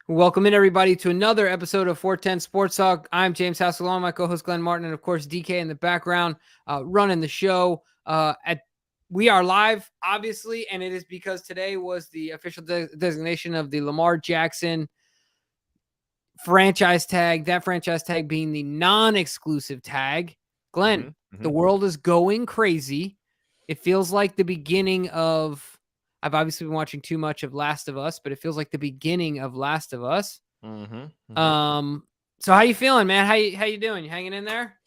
Welcome in, everybody, to another episode of 410 Sports Talk. I'm James Hassel, my co-host Glenn Martin, and of course DK in the background running the show. We are live, obviously, and it is because today was the official designation of the Lamar Jackson franchise tag. That franchise tag being the non-exclusive tag. Glenn, the world is going crazy. It feels like the beginning of. I've obviously been watching too much of Last of Us, but it feels like the beginning of Last of Us. So how you feeling, man? How you doing? You hanging in there?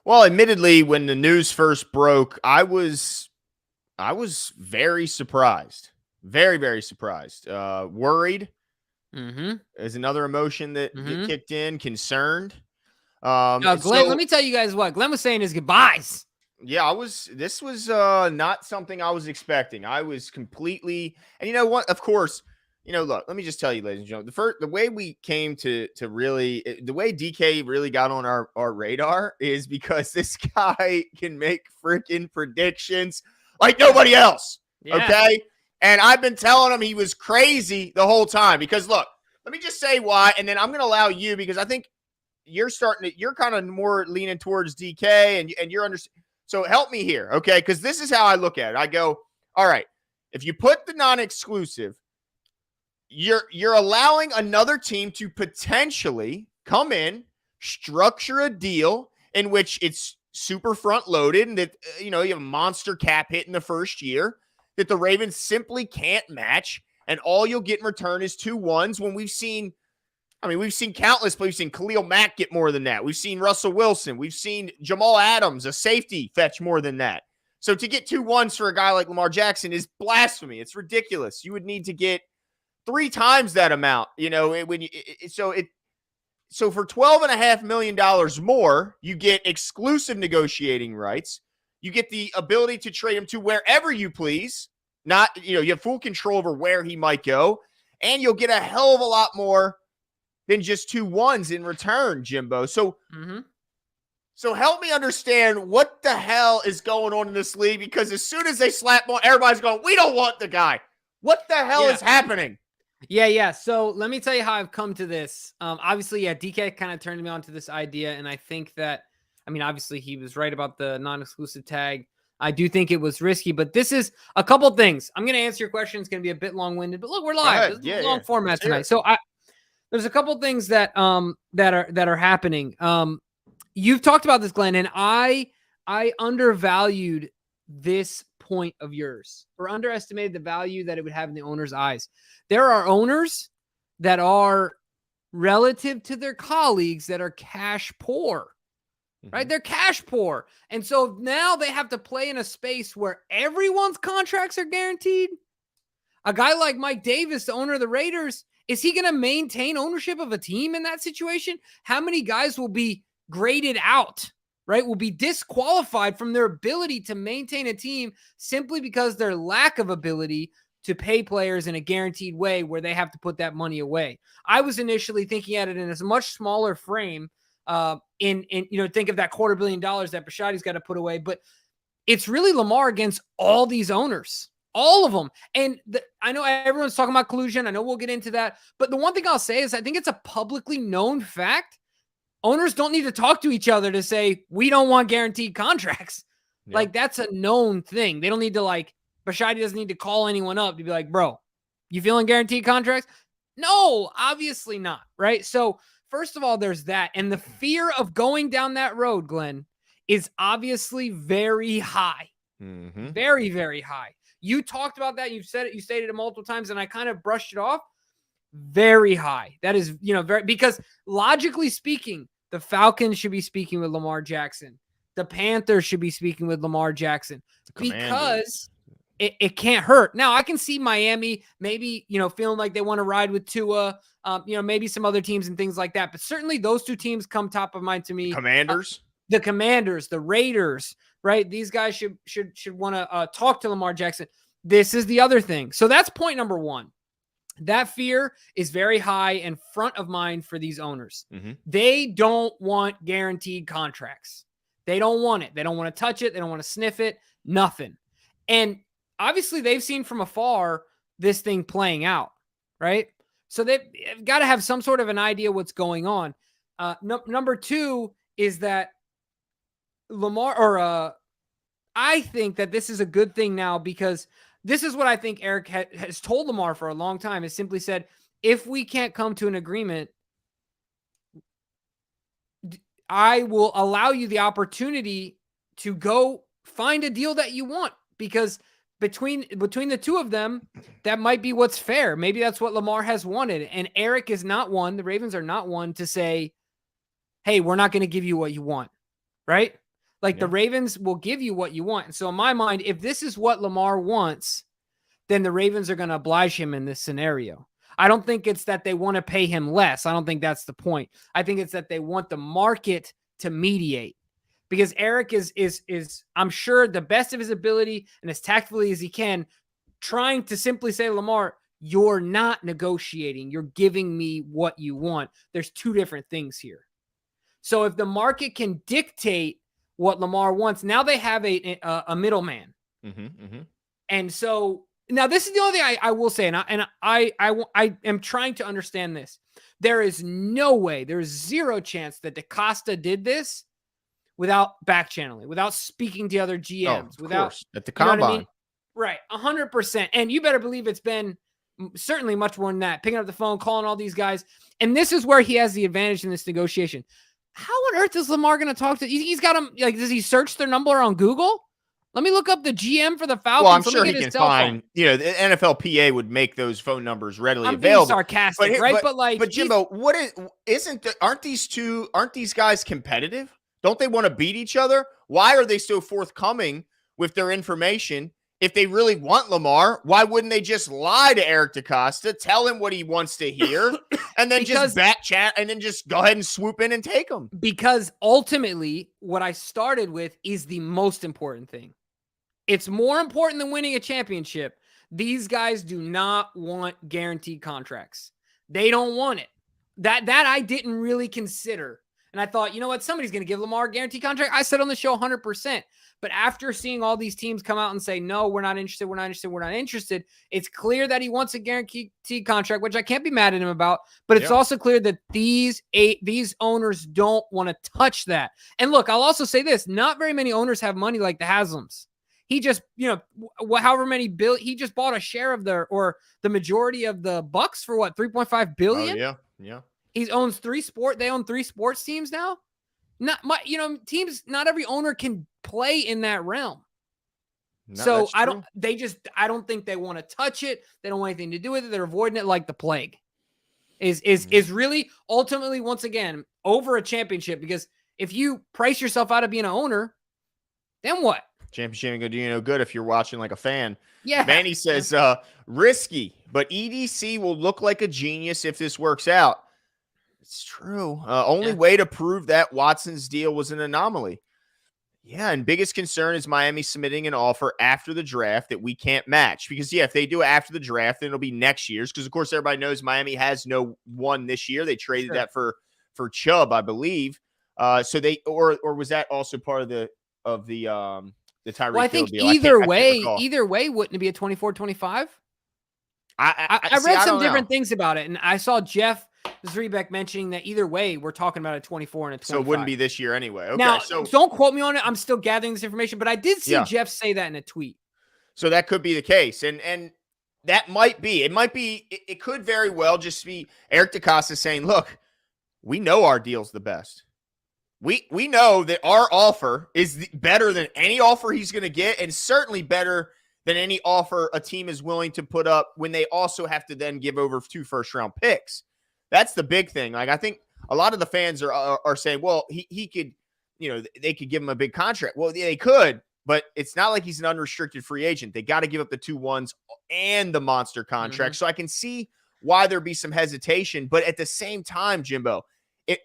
Well, admittedly, when the news first broke, I was very surprised. Very, very surprised. Worried is another emotion that kicked in. Concerned. Glenn, let me tell you guys what Glenn was saying is goodbyes. Yeah, this was not something I was expecting. I was completely, and you know what? Of course, look, let me just tell you, ladies and gentlemen, the way we came to really, the way DK really got on our radar is because this guy can make freaking predictions like nobody else. Yeah. Okay. And I've been telling him he was crazy the whole time because look, let me just say why. And then I'm going to allow you, because I think you're kind of more leaning towards DK and you're understanding. So help me here, okay? Because this is how I look at it. I go, all right, if you put the non-exclusive, you're allowing another team to potentially come in, structure a deal in which it's super front-loaded and that, you have a monster cap hit in the first year that the Ravens simply can't match, and all you'll get in return is 2 1s when we've seen countless plays. We've seen Khalil Mack get more than that. We've seen Russell Wilson. We've seen Jamal Adams, a safety, fetch more than that. So to get 2 1s for a guy like Lamar Jackson is blasphemy. It's ridiculous. You would need to get 3 times that amount. So for $12.5 million more, you get exclusive negotiating rights. You get the ability to trade him to wherever you please. Not, you have full control over where he might go, and you'll get a hell of a lot more than just 2 1s in return, Jimbo. So help me understand what the hell is going on in this league, because as soon as they slap one, everybody's going, we don't want the guy. What the hell is happening? Yeah. So let me tell you how I've come to this. Obviously, DK kind of turned me on to this idea, and I think that, obviously he was right about the non-exclusive tag. I do think it was risky, but this is a couple things. I'm going to answer your question. It's going to be a bit long-winded, but look, we're live. This is a long format tonight. So there's a couple things that are happening. You've talked about this, Glenn, and I undervalued this point of yours, or underestimated the value that it would have in the owner's eyes. There are owners that are relative to their colleagues that are cash poor, right? They're cash poor. And so now they have to play in a space where everyone's contracts are guaranteed. A guy like Mike Davis, the owner of the Raiders, is he going to maintain ownership of a team in that situation? How many guys will be graded out, right? Will be disqualified from their ability to maintain a team simply because their lack of ability to pay players in a guaranteed way where they have to put that money away. I was initially thinking at it in a much smaller frame. Think of that $250 million that Bisciotti's got to put away, but it's really Lamar against all these owners. All of them. And I know everyone's talking about collusion. I know we'll get into that. But the one thing I'll say is I think it's a publicly known fact. Owners don't need to talk to each other to say, we don't want guaranteed contracts. Yeah. Like, that's a known thing. They don't need to, Bisciotti doesn't need to call anyone up to be like, bro, you feeling guaranteed contracts? No, obviously not. Right. So first of all, there's that. And the fear of going down that road, Glenn, is obviously very high. Very, very high. You talked about that. You've said it. You stated it multiple times, and I kind of brushed it off. Very high. That is, because logically speaking, the Falcons should be speaking with Lamar Jackson. The Panthers should be speaking with Lamar Jackson because it can't hurt. Now, I can see Miami maybe, feeling like they want to ride with Tua, maybe some other teams and things like that. But certainly those two teams come top of mind to me. The Commanders, the Raiders, right? These guys should want to talk to Lamar Jackson. This is the other thing. So that's point number one. That fear is very high and front of mind for these owners. They don't want guaranteed contracts. They don't want it. They don't want to touch it. They don't want to sniff it. Nothing. And obviously they've seen from afar this thing playing out, right? So they've got to have some sort of an idea what's going on. Number two is that I think that this is a good thing now, because this is what I think Eric has told Lamar for a long time, is simply said, if we can't come to an agreement, I will allow you the opportunity to go find a deal that you want, because between the two of them, that might be what's fair. Maybe that's what Lamar has wanted. And Eric is not one, the Ravens are not one to say, hey, we're not going to give you what you want, right? Like the Ravens will give you what you want. And so in my mind, if this is what Lamar wants, then the Ravens are going to oblige him in this scenario. I don't think it's that they want to pay him less. I don't think that's the point. I think it's that they want the market to mediate, because Eric is I'm sure, the best of his ability and as tactfully as he can, trying to simply say, Lamar, you're not negotiating. You're giving me what you want. There's two different things here. So if the market can dictate what Lamar wants, now they have a middleman. And so now this is the only thing I will say, and I am trying to understand this. There is no way, there's zero chance that DaCosta did this without back channeling, without speaking to other GMs, without at the combine. You know what I mean? Right, 100%. And you better believe it's been certainly much more than that. Picking up the phone, calling all these guys, and this is where he has the advantage in this negotiation. How on earth is Lamar going to talk to? He's got him. Like, does he search their number on Google? Let me look up the GM for the Falcons. Well, I'm sure he can find. The NFLPA would make those phone numbers readily available. Being sarcastic, right? But Jimbo, aren't these guys competitive? Don't they want to beat each other? Why are they so forthcoming with their information? If they really want Lamar, why wouldn't they just lie to Eric DaCosta, tell him what he wants to hear, and then just back chat, and then just go ahead and swoop in and take him? Because ultimately, what I started with is the most important thing. It's more important than winning a championship. These guys do not want guaranteed contracts. They don't want it. That I didn't really consider. And I thought, you know what? Somebody's going to give Lamar a guaranteed contract. I said on the show 100%. But after seeing all these teams come out and say, no, we're not interested, it's clear that he wants a guaranteed contract, which I can't be mad at him about. But it's also clear that these owners don't want to touch that. And look, I'll also say this. Not very many owners have money like the Haslams. He just, however many he just bought a share of the majority of the Bucks for what, $3.5 billion? Oh, yeah. They own 3 sports teams now. Teams, not every owner can play in that realm. No, so I don't think they want to touch it. They don't want anything to do with it. They're avoiding it like the plague. Is really ultimately, once again, over a championship, because if you price yourself out of being an owner, then what? Championship ain't gonna do you no good if you're watching like a fan. Yeah. Manny says, risky, but EDC will look like a genius if this works out. It's true. Only way to prove that Watson's deal was an anomaly. Yeah, and biggest concern is Miami submitting an offer after the draft that we can't match. Because, if they do it after the draft, then it'll be next year's. Because, of course, everybody knows Miami has no one this year. They traded that for Chubb, I believe. So they or was that also part of the Tyreek Well, I think deal? either way, wouldn't it be a 24-25? I read some different things about it, and I saw Jeff Zrebeck mentioning that either way, we're talking about a 24 and a 25. So it wouldn't be this year anyway. Okay, now, so don't quote me on it. I'm still gathering this information, but I did see Jeff say that in a tweet. So that could be the case, and that might be. It could very well just be Eric DaCosta saying, "Look, we know our deal's the best. We know that our offer is better than any offer he's going to get, and certainly better than any offer a team is willing to put up when they also have to then give over 2 first-round picks." That's the big thing. Like, I think a lot of the fans are saying, well, he could, they could give him a big contract. Well, yeah, they could, but it's not like he's an unrestricted free agent. They got to give up the 2 1s and the monster contract. So I can see why there'd be some hesitation. But at the same time, Jimbo,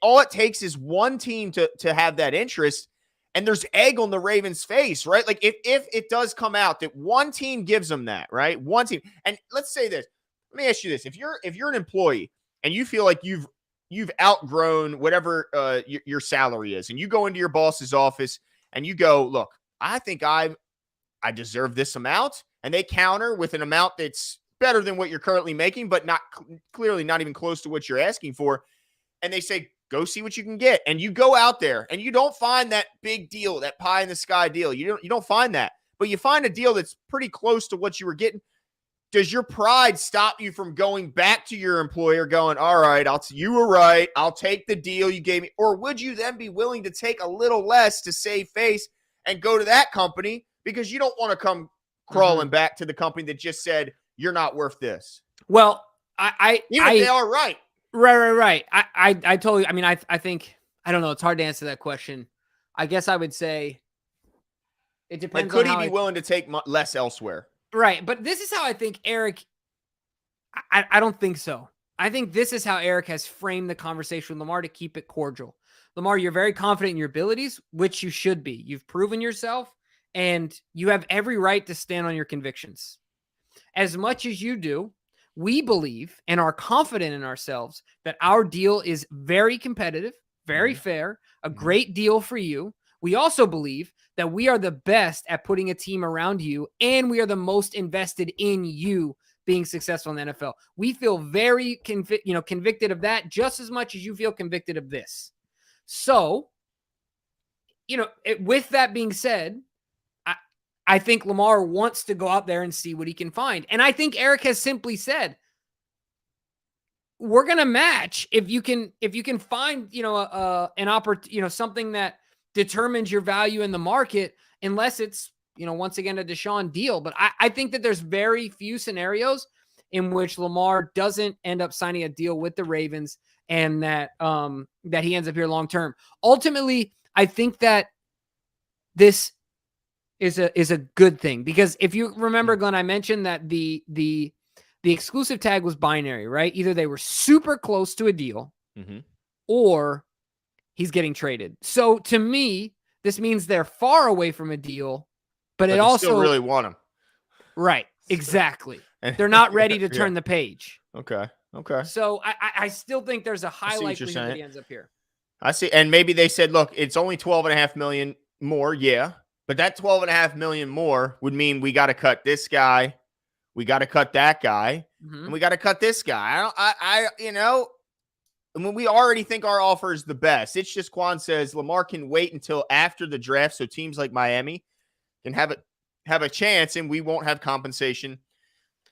all it takes is one team to have that interest, and there's egg on the Ravens' face, right? Like, if it does come out that one team gives them that, right? One team. And let's say this. Let me ask you this. If you're an employee and you feel like you've outgrown whatever your salary is, and you go into your boss's office and you go, "Look, I think I deserve this amount," and they counter with an amount that's better than what you're currently making, but not clearly not even close to what you're asking for. And they say, go see what you can get. And you go out there and you don't find that big deal, that pie in the sky deal. You don't find that, but you find a deal that's pretty close to what you were getting. Does your pride stop you from going back to your employer going, all right, you were right. I'll take the deal you gave me. Or would you then be willing to take a little less to save face and go to that company because you don't want to come crawling back to the company that just said, you're not worth this? Well, even if they are right. Right. I totally, I mean, I think, I don't know. It's hard to answer that question. I guess I would say it depends. Like, could he be willing to take less elsewhere? Right. But this is how I think Eric, I don't think so. I think this is how Eric has framed the conversation with Lamar to keep it cordial. Lamar, you're very confident in your abilities, which you should be. You've proven yourself and you have every right to stand on your convictions. As much as you do, we believe and are confident in ourselves that our deal is very competitive, very fair, a great deal for you. We also believe that we are the best at putting a team around you, and we are the most invested in you being successful in the NFL. We feel very convicted of that just as much as you feel convicted of this. So, with that being said, I think Lamar wants to go out there and see what he can find. And I think Eric has simply said, we're going to match if you can find, an opportunity, something that determines your value in the market, unless it's, once again, a Deshaun deal. But I think that there's very few scenarios in which Lamar doesn't end up signing a deal with the Ravens and that he ends up here long-term. Ultimately, I think that this is a good thing, because if you remember, Glenn, I mentioned that the exclusive tag was binary, right? Either they were super close to a deal or he's getting traded. So to me, this means they're far away from a deal, but it also still really want him. Right. Exactly. They're not ready to turn the page. Okay. So I still think there's a high likelihood that he ends up here. I see. And maybe they said, look, it's only $12.5 million more. Yeah. But that $12.5 million more would mean we got to cut this guy. We got to cut that guy. And we got to cut this guy. I mean, we already think our offer is the best. It's just Quan says Lamar can wait until after the draft so teams like Miami can have a chance, and we won't have compensation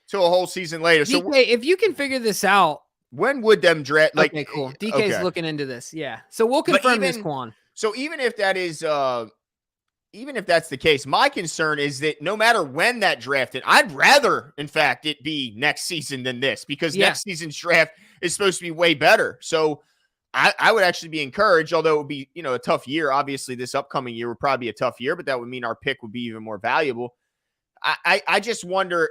till a whole season later. DK, so if you can figure this out, when would them draft? Like, okay, cool. DK's looking into this. Yeah. So we'll confirm this, Quan. So even if that is even if that's the case, my concern is that no matter when that drafted, I'd rather, in fact, it be next season than this, because next season's draft is supposed to be way better. So I would actually be encouraged, although it would be, a tough year. Obviously, this upcoming year would probably be a tough year, but that would mean our pick would be even more valuable. I just wonder,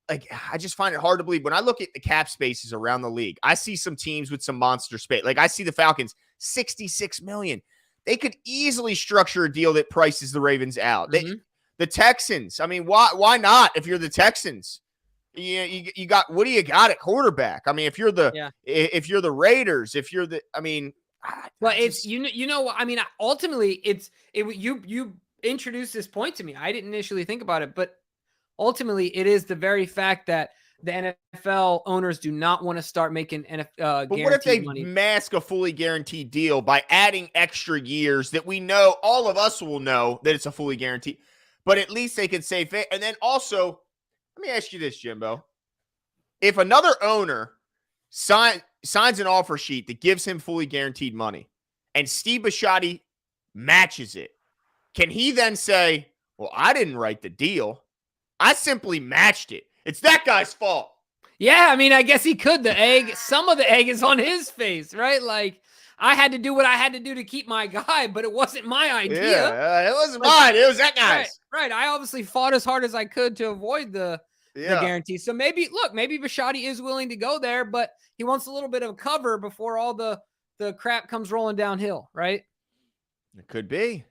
I just find it hard to believe when I look at the cap spaces around the league. I see some teams with some monster space. Like, I see the Falcons, $66 million. They could easily structure a deal that prices the Ravens out. The Texans, I mean, why not? If you're the Texans, you got, what do you got at quarterback? I mean, if you're the Raiders, ultimately you introduced this point to me. I didn't initially think about it, but ultimately it is the very fact that the NFL owners do not want to start making but what if they mask a fully guaranteed deal by adding extra years that we know, all of us will know that it's a fully guaranteed, but at least they could say fit. And then also, let me ask you this, Jimbo. If another owner signs an offer sheet that gives him fully guaranteed money and Steve Bisciotti matches it, can he then say, well, I didn't write the deal. I simply matched it. It's that guy's fault. Yeah, I mean, I guess he could. Some of the egg is on his face, right? Like, I had to do what I had to do to keep my guy, but it wasn't my idea. Yeah, it wasn't mine. It was that guy's. Right. I obviously fought as hard as I could to avoid the guarantee. So maybe Bisciotti is willing to go there, but he wants a little bit of cover before all the crap comes rolling downhill, right? It could be.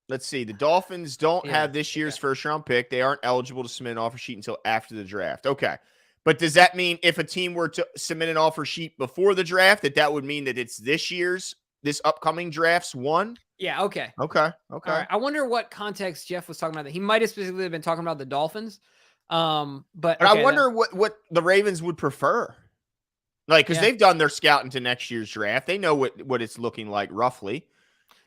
Let's see. The Dolphins don't have this year's first-round pick. They aren't eligible to submit an offer sheet until after the draft. Okay. But does that mean if a team were to submit an offer sheet before the draft, that would mean that it's this upcoming draft's one? Yeah, okay. Okay. All right. I wonder what context Jeff was talking about. That he might have specifically been talking about the Dolphins. But I okay, wonder what the Ravens would prefer. Like, because yeah, they've done their scouting to next year's draft. They know what it's looking like roughly.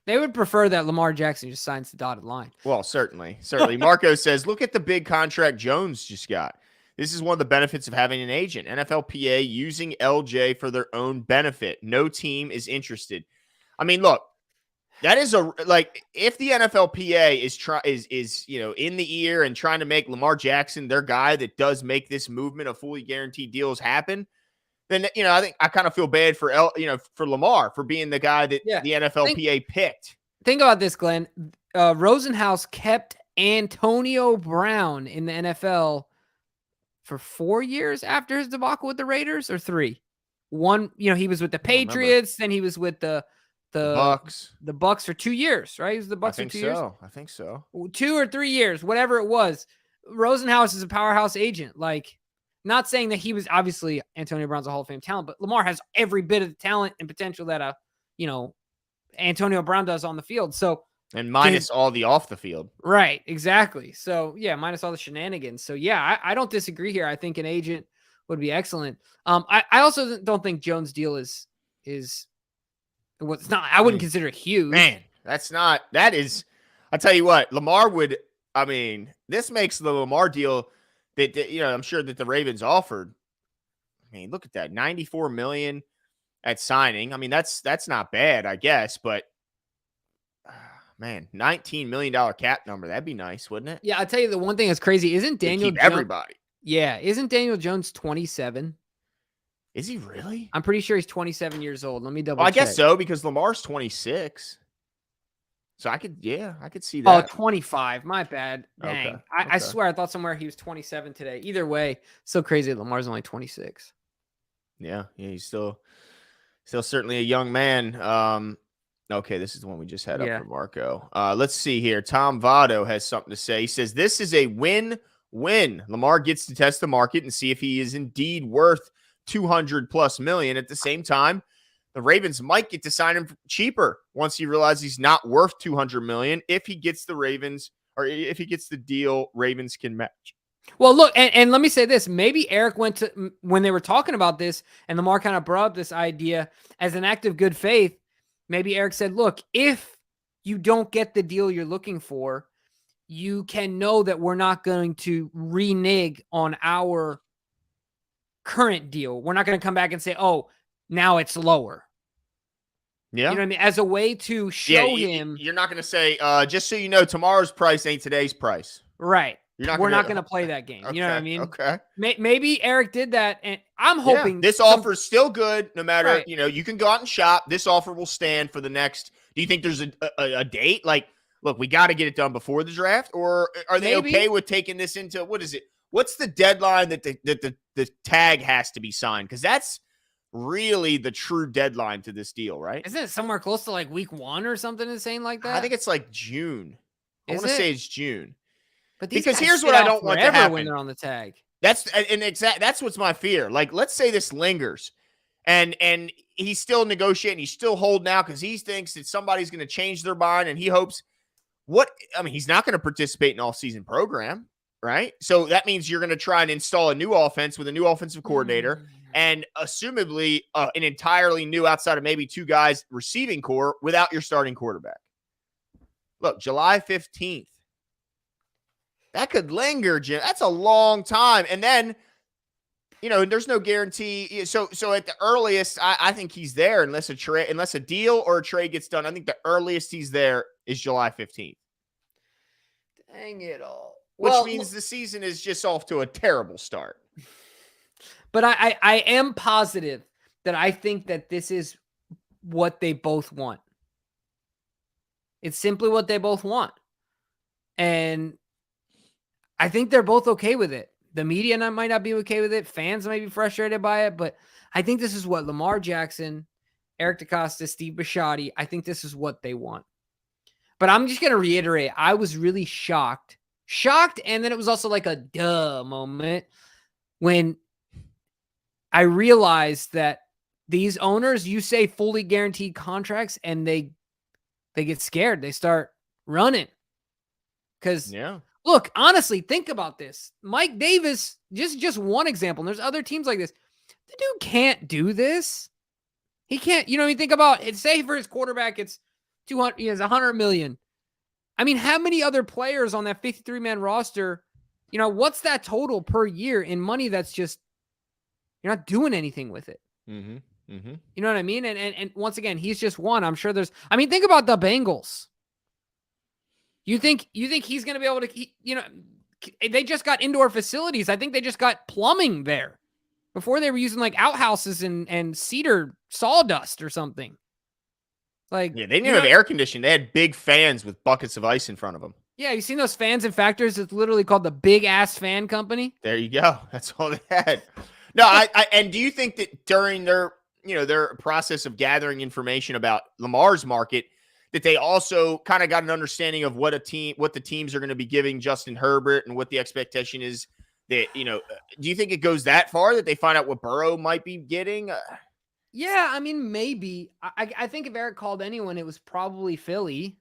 they would prefer that Lamar Jackson just signs the dotted line. Well, certainly. Certainly. Marco says, look at the big contract Jones just got. This is one of the benefits of having an agent. NFLPA using LJ for their own benefit. No team is interested. I mean, look, that is if the NFLPA is in the ear and trying to make Lamar Jackson their guy that does make this movement of fully guaranteed deals happen, then I think I kind of feel bad for for Lamar for being the guy that Yeah. the NFLPA picked. Think about this, Glenn. Rosenhaus kept Antonio Brown in the NFL for 4 years after his debacle with the Raiders, or 3. One, he was with the Patriots, then he was with the Bucks. the Bucks for 2 years, right? He was the Bucks for 2 years. I think so. 2 or 3 years, whatever it was. Rosenhaus is a powerhouse agent. Like, not saying that he was obviously Antonio Brown's a Hall of Fame talent, but Lamar has every bit of the talent and potential that Antonio Brown does on the field. So, and minus all the off the field. Right, exactly. So, yeah, minus all the shenanigans. So, yeah, I don't disagree here. I think an agent would be excellent. I also don't think Jones' deal is what's not. I wouldn't consider it huge. Man, that is. I'll tell you what, Lamar would. I mean, this makes the Lamar deal that I'm sure that the Ravens offered. I mean, look at that, $94 million at signing. I mean, that's not bad, I guess, but. Man, $19 million cap number. That'd be nice, wouldn't it? Yeah, I'll tell you the one thing that's crazy. Isn't Daniel Jones, everybody? Yeah, isn't Daniel Jones 27? Is he really? I'm pretty sure he's 27 years old. Let me double check. I guess so, because Lamar's 26. So I could see that. Oh, 25. My bad. Dang. Okay. I swear I thought somewhere he was 27 today. Either way, so crazy. Lamar's only 26. Yeah, he's still certainly a young man. Okay, this is the one we just had up for Marco. Let's see here. Tom Votto has something to say. He says, this is a win-win. Lamar gets to test the market and see if he is indeed worth $200+ million. At the same time, the Ravens might get to sign him cheaper once he realizes he's not worth $200 million if he gets the deal Ravens can match. Well, look, and let me say this. Maybe Eric went to, when they were talking about this, and Lamar kind of brought up this idea as an act of good faith. Maybe Eric said, look, if you don't get the deal you're looking for, you can know that we're not going to renege on our current deal. We're not going to come back and say, oh, now it's lower. Yeah. You know what I mean? As a way to show him. You're not going to say, just so you know, tomorrow's price ain't today's price. Right. We're not going to play that game. Okay, you know what I mean? Okay. Maybe Eric did that, and I'm hoping this offer is still good. No matter, you can go out and shop. This offer will stand for the next. Do you think there's a date? Like, look, we got to get it done before the draft, or are they okay with taking this into what is it? What's the deadline that the tag has to be signed? Because that's really the true deadline to this deal, right? Isn't it somewhere close to like week 1 or something insane like that? I think it's like June. I want to say it's June. But because here's what I don't want to happen when they're on the tag. That's what's my fear. Like, let's say this lingers, and he's still negotiating, he's still holding out because he thinks that somebody's going to change their mind, and he hopes. He's not going to participate in all-season program, right? So that means you're going to try and install a new offense with a new offensive coordinator, and assumably an entirely new, outside of maybe 2 guys, receiving core without your starting quarterback. Look, July 15th. That could linger, Jim. That's a long time. And then, there's no guarantee. So at the earliest, I think he's there unless a deal or a trade gets done. I think the earliest he's there is July 15th. Dang it all. Which means the season is just off to a terrible start. But I am positive that I think that this is what they both want. It's simply what they both want. And I think they're both okay with it. The media might not be okay with it. Fans might be frustrated by it, but I think this is what Lamar Jackson, Eric DeCosta, Steve Bisciotti, I think this is what they want. But I'm just going to reiterate, I was really shocked. And then it was also like a duh moment when I realized that these owners, you say fully guaranteed contracts, and they get scared. They start running. Because look, honestly, think about this. Mike Davis, just one example. And there's other teams like this. The dude can't do this. He can't, you know, you think about it, say for his quarterback, it's 200, he has 100 million. I mean, how many other players on that 53-man roster, you know, what's that total per year in money that's just, you're not doing anything with it. Mm-hmm. Mm-hmm. You know what I mean? And once again, he's just one. I'm sure there's, I mean, think about the Bengals. You think he's going to be able to, you know, they just got indoor facilities. I think they just got plumbing there. Before they were using like outhouses and cedar sawdust or something. Like, yeah, they didn't have air conditioning. They had big fans with buckets of ice in front of them. Yeah, you seen those fans and factors? It's literally called the Big Ass Fan Company. There you go. That's all they had. No, I and do you think that during their, you know, their process of gathering information about Lamar's market, that they also kind of got an understanding of what the teams are going to be giving Justin Herbert and what the expectation is? That, you know, do you think it goes that far that they find out what Burrow might be getting? Yeah, I mean, maybe. I think if Eric called anyone, it was probably Philly.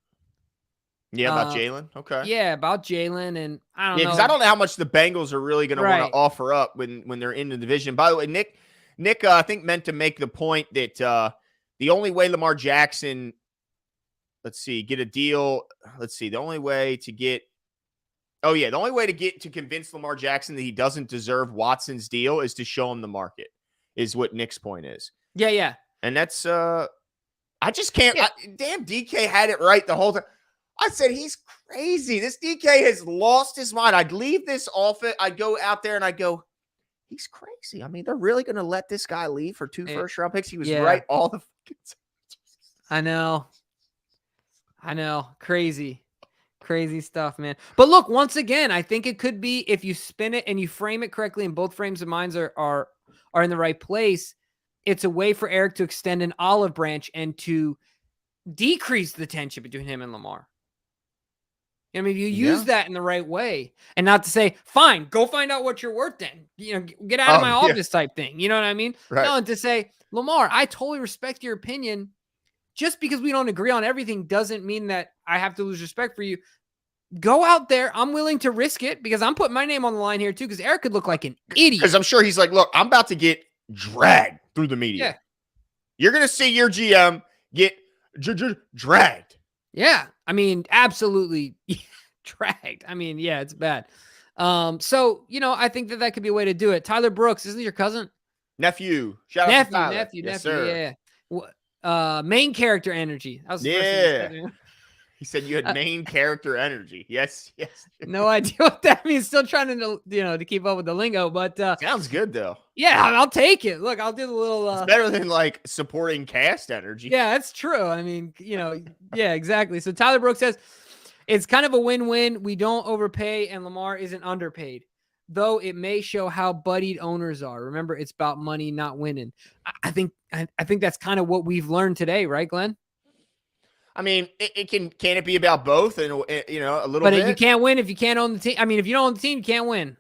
Yeah, about Jalen. Okay. Yeah, about Jalen, and I don't know. Yeah, because I don't know how much the Bengals are really going to want to offer up when they're in the division. By the way, Nick, I think meant to make the point that the only way Lamar Jackson, get a deal. The only way to get. Oh, yeah. The only way to convince Lamar Jackson that he doesn't deserve Watson's deal is to show him the market, is what Nick's point is. Yeah, yeah. And that's, I just can't. Yeah. Damn, DK had it right the whole time. I said, he's crazy. This DK has lost his mind. I'd leave this off it. I'd go out there and I'd go, he's crazy. I mean, they're really going to let this guy leave for 2 first-round picks? He was right all the fucking time. I know. Crazy stuff, man. But look, once again, I think it could be, if you spin it and you frame it correctly and both frames of minds are in the right place, it's a way for Eric to extend an olive branch and to decrease the tension between him and Lamar. I mean, if you use that in the right way, and not to say, fine, go find out what you're worth then. You know, get out of my office type thing. You know what I mean? Right. No, and to say, Lamar, I totally respect your opinion. Just because we don't agree on everything doesn't mean that I have to lose respect for you. Go out there. I'm willing to risk it because I'm putting my name on the line here too, because Eric could look like an idiot. Because I'm sure he's like, look, I'm about to get dragged through the media. Yeah. You're going to see your GM get dragged. Yeah. I mean, absolutely dragged. I mean, yeah, it's bad. So, you know, I think that could be a way to do it. Tyler Brooks, isn't he your cousin? Nephew. Shout out to Tyler. Nephew. Sir. Yeah. Main character energy. That was the first thing he said you had main character energy. Yes. No idea what that means. Still trying to, to keep up with the lingo, but sounds good though. Yeah, I'll take it. Look, I'll do the little. It's better than like supporting cast energy. Yeah, that's true. I mean, yeah, exactly. So Tyler Brooks says it's kind of a win-win. We don't overpay, and Lamar isn't underpaid, though it may show how buddied owners are. Remember, it's about money, not winning. I think that's kind of what we've learned today, right, Glenn? I mean, it can it be about both, and a little bit. But you can't win if you can't own the team. I mean, if you don't own the team, you can't win.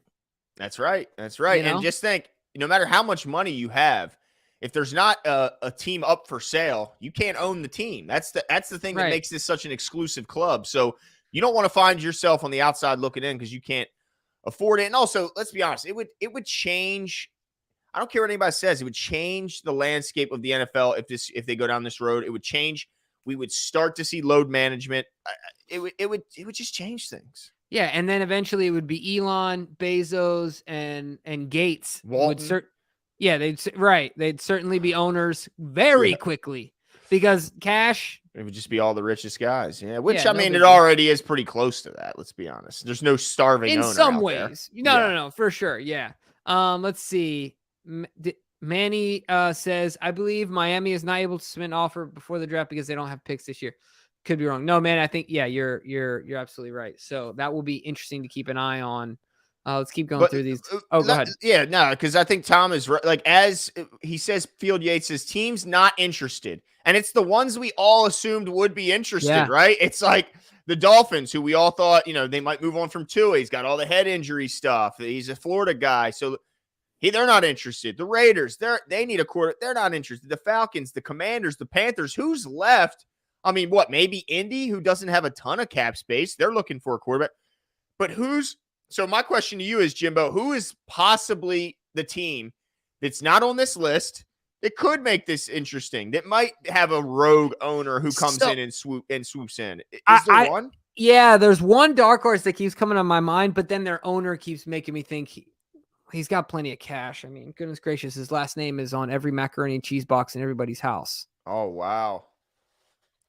That's right. And just think, no matter how much money you have, if there's not a team up for sale, you can't own the team. That's the thing that makes this such an exclusive club. So you don't want to find yourself on the outside looking in because you can't afford it. And also, let's be honest, it would change. I don't care what anybody says. It would change the landscape of the NFL if they go down this road. It would change. We would start to see load management. It would just change things. Yeah, and then eventually it would be Elon, Bezos, and Gates. Walton. They'd certainly be owners very quickly because cash. It would just be all the richest guys. Yeah, which I mean, it already is pretty close to that. Let's be honest. There's no starving owner in some out ways. There. No, for sure. Yeah. Let's see. Manny says, I believe Miami is not able to submit an offer before the draft because they don't have picks this year. Could be wrong. No, man, I think, you're absolutely right. So that will be interesting to keep an eye on. Let's keep going through these. Oh, go ahead. Yeah, no, because I think Tom is right. Like, as he says, Field Yates says, teams not interested. And it's the ones we all assumed would be interested, right? It's like the Dolphins, who we all thought, they might move on from Tua. He's got all the head injury stuff. He's a Florida guy. So they're not interested. The Raiders, they need a quarter. They're not interested. The Falcons, the Commanders, the Panthers, who's left? I mean, maybe Indy, who doesn't have a ton of cap space. They're looking for a quarterback. But so my question to you is, Jimbo, who is possibly the team that's not on this list that could make this interesting, that might have a rogue owner who comes in and swoops in? Is there one? Yeah, there's one dark horse that keeps coming on my mind, but then their owner keeps making me think he's got plenty of cash. I mean, goodness gracious, his last name is on every macaroni and cheese box in everybody's house. Oh, wow.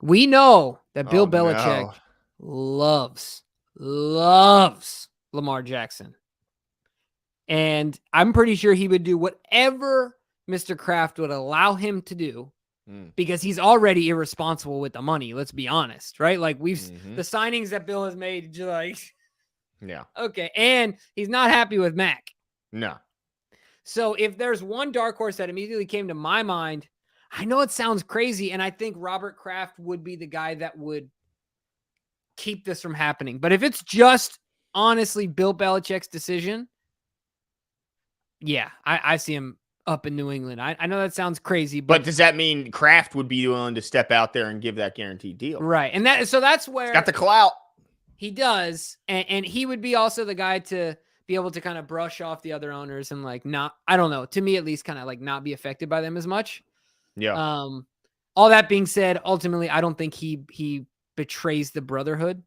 We know that Bill Belichick No. loves Lamar Jackson. And I'm pretty sure he would do whatever Mr. Kraft would allow him to do because he's already irresponsible with the money. Let's be honest, right? Like the signings that Bill has made, like, yeah. Okay. And he's not happy with Mac. No. So if there's one dark horse that immediately came to my mind, I know it sounds crazy, and I think Robert Kraft would be the guy that would keep this from happening. But if it's just honestly Bill Belichick's decision, yeah, I see him up in New England. I know that sounds crazy, but does that mean Kraft would be willing to step out there and give that guaranteed deal? Right. And that's where he's got the clout. He does. And he would be also the guy to be able to kind of brush off the other owners and like not, I don't know, to me at least, kind of like not be affected by them as much. Yeah. All that being said, ultimately, I don't think he betrays the brotherhood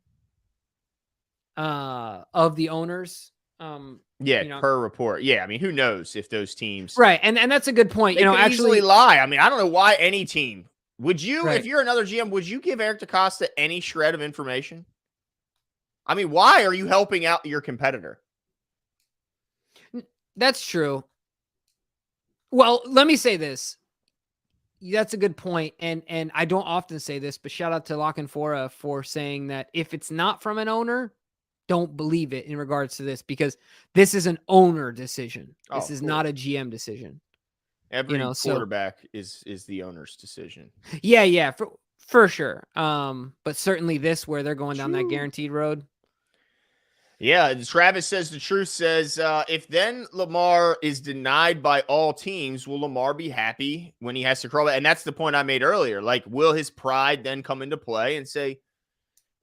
of the owners. Per report. Yeah, I mean, who knows if those teams, right? And that's a good point. They could actually lie. I mean, I don't know why any team would you, right. if you're another GM, would you give Eric DeCosta any shred of information? I mean, why are you helping out your competitor? That's true. Well, let me say this. That's a good point. And I don't often say this, but shout out to Lock and Fora for saying that if it's not from an owner, don't believe it in regards to this, because this is an owner decision. This is not a GM decision. Every quarterback is the owner's decision. Yeah, for sure. But certainly this, where they're going down that guaranteed road. Yeah, Travis says the truth says, if then Lamar is denied by all teams, will Lamar be happy when he has to crawl back? And that's the point I made earlier. Like, will his pride then come into play and say,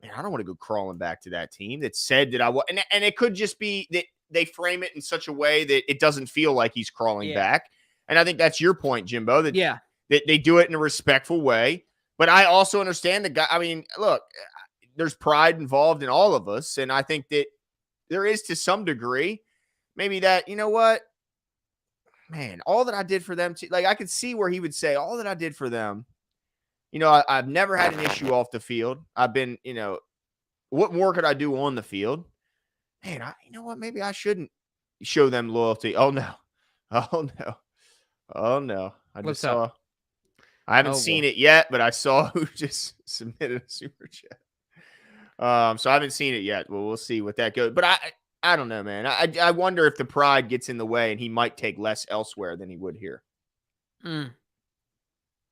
man, I don't want to go crawling back to that team that said that I was. And it could just be that they frame it in such a way that it doesn't feel like he's crawling back. And I think that's your point, Jimbo, that they do it in a respectful way. But I also understand the guy. I mean, look, there's pride involved in all of us. And I think that there is, to some degree, maybe that, you know what, man, all that I did for them, like, I could see where he would say, all that I did for them, you know, I've never had an issue off the field. I've been, you know, what more could I do on the field? Man, you know what, maybe I shouldn't show them loyalty. Oh, no. Oh, no. Oh, no. I haven't seen it yet, but I saw who just submitted a super chat. So I haven't seen it yet. Well, we'll see what that goes. But I don't know, man. I wonder if the pride gets in the way and he might take less elsewhere than he would here. It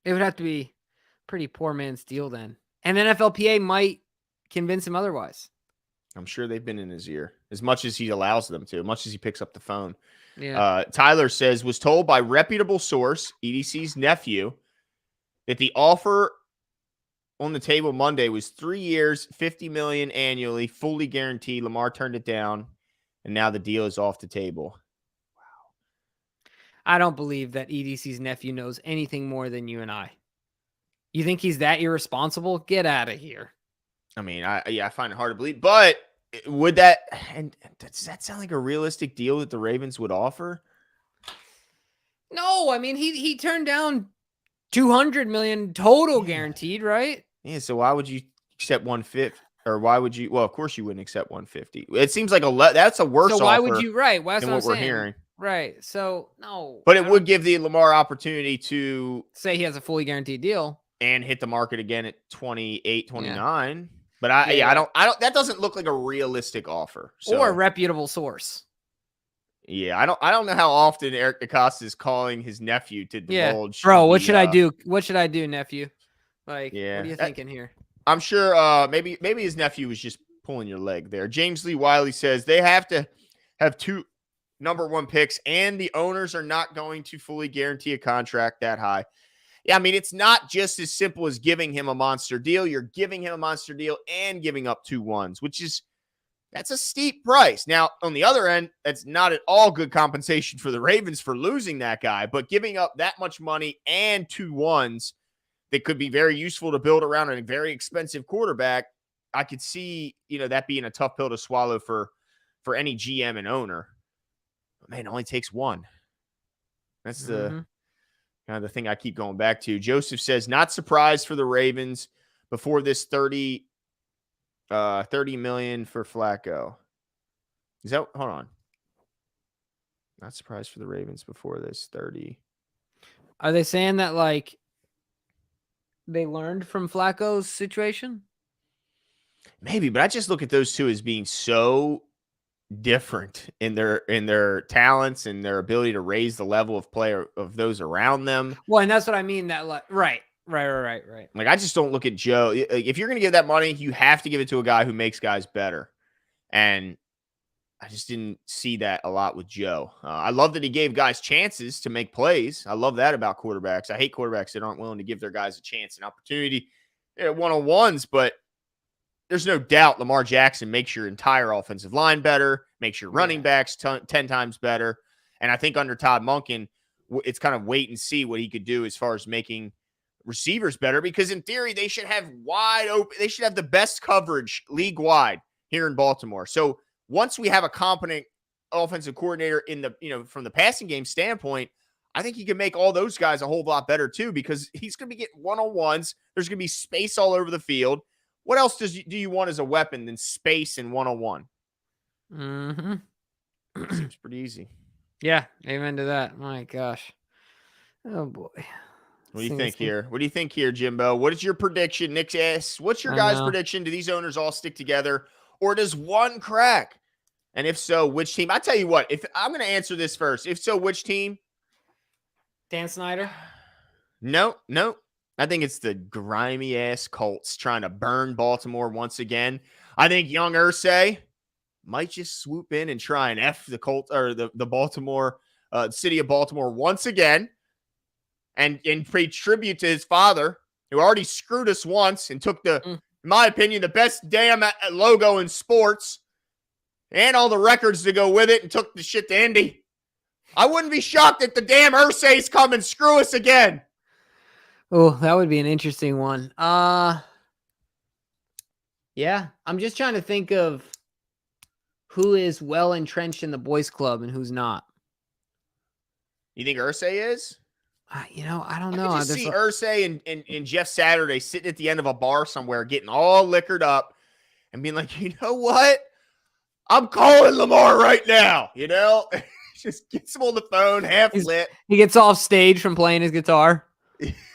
would have to be pretty poor man's deal then. And NFLPA might convince him otherwise. I'm sure they've been in his ear as much as he allows them to, as much as he picks up the phone. Yeah. Tyler says, was told by reputable source, EDC's nephew, that the offer on the table Monday was 3 years, $50 million annually, fully guaranteed. Lamar turned it down, and now the deal is off the table. Wow. I don't believe that EDC's nephew knows anything more than you and I. You think he's that irresponsible? Get out of here. I mean, I find it hard to believe, but would that, and does that sound like a realistic deal that the Ravens would offer? No, I mean, he turned down $200 million total guaranteed, right? Yeah, so why would you accept 150? Or why would you? Well, of course you wouldn't accept 150. It seems like that's a worse offer. So why would you? Right, well, that's than what we're saying. hearing. Right. So no. But it would give the Lamar opportunity to say he has a fully guaranteed deal and hit the market again at 28, 29. Yeah. But I don't. That doesn't look like a realistic offer. So. Or a reputable source. Yeah, I don't know how often Eric DeCosta is calling his nephew to divulge. Bro, what should I do? What should I do, nephew? Like, what are you thinking here? I'm sure maybe his nephew was just pulling your leg there. James Lee Wiley says they have to have 2 number 1 picks, and the owners are not going to fully guarantee a contract that high. Yeah, I mean, it's not just as simple as giving him a monster deal. You're giving him a monster deal and giving up 2 ones, which is That's a steep price. Now, on the other end, that's not at all good compensation for the Ravens for losing that guy, but giving up that much money and 2 1s that could be very useful to build around a very expensive quarterback, I could see, that being a tough pill to swallow for any GM and owner. But man, it only takes one. That's the kind of the thing I keep going back to. Joseph says, not surprised for the Ravens before this 30 million for Flacco. Is that, hold on. Not surprised for the Ravens before this 30. Are they saying that like they learned from Flacco's situation? Maybe, but I just look at those two as being so different in their talents and their ability to raise the level of player of those around them. Well, and that's what I mean. That right. Like, I just don't look at Joe. If you're going to give that money, you have to give it to a guy who makes guys better. And I just didn't see that a lot with Joe. I love that he gave guys chances to make plays. I love that about quarterbacks. I hate quarterbacks that aren't willing to give their guys a chance and opportunity at one-on-ones, but there's no doubt Lamar Jackson makes your entire offensive line better, makes your running backs 10 times better. And I think under Todd Monken, it's kind of wait and see what he could do as far as making receivers better, because in theory, they should have they should have the best coverage league wide here in Baltimore. So once we have a competent offensive coordinator in the, from the passing game standpoint, I think he can make all those guys a whole lot better too, because he's going to be getting one-on-ones. There's going to be space all over the field. What else do you want as a weapon than space and one-on-one? Seems pretty easy. Yeah, amen to that. My gosh. Oh, boy. What do you think here? What do you think here, Jimbo? What is your prediction? Nick asks, what's your guys' prediction? Do these owners all stick together, or does one crack? And if so, which team? I tell you what, if I'm going to answer this first. If so, which team? Dan Snyder? No. I think it's the grimy-ass Colts trying to burn Baltimore once again. I think young Irsay might just swoop in and try and F the Colts or the Baltimore, city of Baltimore once again and pay tribute to his father, who already screwed us once and took in my opinion, the best damn logo in sports and all the records to go with it and took the shit to Indy. I wouldn't be shocked if the damn Irsay's come and screw us again. Oh, that would be an interesting one. Yeah, I'm just trying to think of who is well entrenched in the boys club and who's not. You think Irsay is? I don't know. I just see Irsay and Jeff Saturday sitting at the end of a bar somewhere getting all liquored up and being like, you know what? I'm calling Lamar right now, Just gets him on the phone, half lit. He gets off stage from playing his guitar.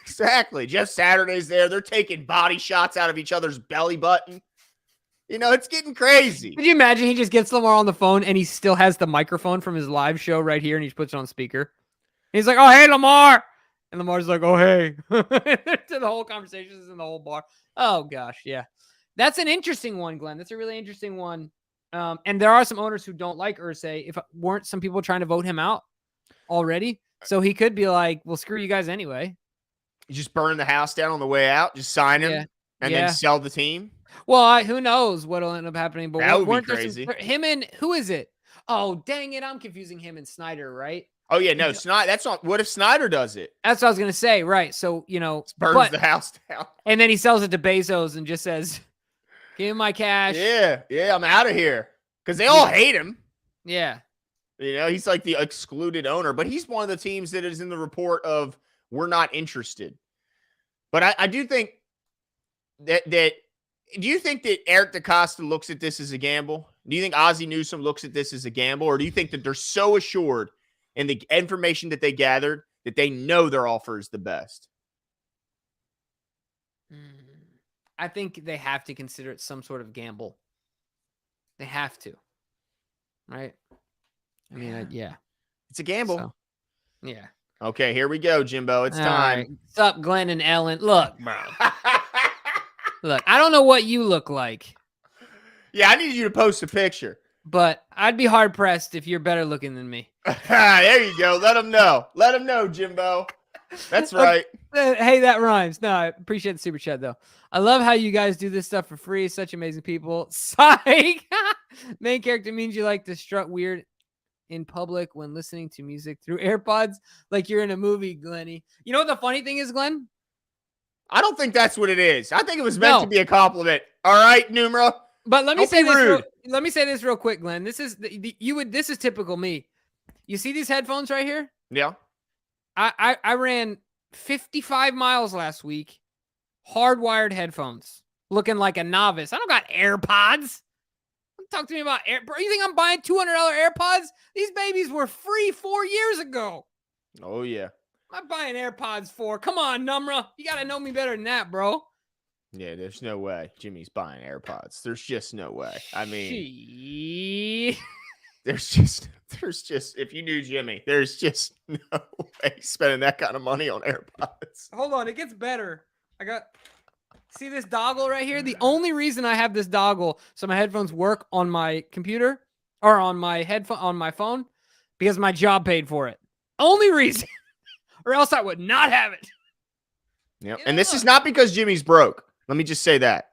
Exactly. Jeff Saturday's there. They're taking body shots out of each other's belly button. It's getting crazy. Could you imagine he just gets Lamar on the phone and he still has the microphone from his live show right here and he just puts it on speaker? He's like, oh, hey, Lamar. And Lamar's like, oh, hey. The whole conversation is in the whole bar. Oh, gosh. Yeah. That's an interesting one, Glenn. That's a really interesting one. And there are some owners who don't like Irsay. If weren't some people trying to vote him out already? So he could be like, well, screw you guys anyway. You just burn the house down on the way out, just sign him, and then sell the team. Well, who knows what'll end up happening? But that would be crazy. Him and who is it? Oh, dang it! I'm confusing him and Snyder, right? Oh yeah, no, Snyder. That's not. What if Snyder does it? That's what I was gonna say, right? So burns the house down, and then he sells it to Bezos and just says, "Give me my cash." Yeah, I'm out of here because they all hate him. Yeah, he's like the excluded owner, but he's one of the teams that is in the report of we're not interested. But I do think that do you think that Eric DaCosta looks at this as a gamble? Do you think Ozzie Newsome looks at this as a gamble? Or do you think that they're so assured in the information that they gathered that they know their offer is the best? I think they have to consider it some sort of gamble. They have to. Right? I mean, yeah. It's a gamble. So, yeah. Okay, here we go, Jimbo. It's time. Right. What's up, Glenn and Ellen? Look, bro. Look, I don't know what you look like. Yeah, I need you to post a picture. But I'd be hard-pressed if you're better looking than me. There you go. Let them know. Let them know, Jimbo. That's right. Hey, that rhymes. No, I appreciate the super chat though. I love how you guys do this stuff for free. Such amazing people. Psych. Main character means you like to strut weird in public when listening to music through AirPods, like you're in a movie, Glenny. You know what the funny thing is, Glenn? I don't think that's what it is. I think it was meant to No. be a compliment. All right, Numero. But let me Don't say be this. rude. Let me say this real quick, Glenn. This is This is typical me. You see these headphones right here? Yeah. I ran 55 miles last week, hardwired headphones, looking like a novice. I don't got AirPods. Don't talk to me about bro. You think I'm buying $200 AirPods? These babies were free 4 years ago. Oh yeah. I'm buying AirPods for. Come on, Numra. You got to know me better than that, bro. Yeah, there's no way Jimmy's buying AirPods. There's just no way. I mean, there's just if you knew Jimmy, there's just no way he's spending that kind of money on AirPods. Hold on, it gets better. See this doggle right here? The only reason I have this doggle so my headphones work on my computer or on my phone because my job paid for it. Only reason. Or else I would not have it. Yep. And this is not because Jimmy's broke. Let me just say that.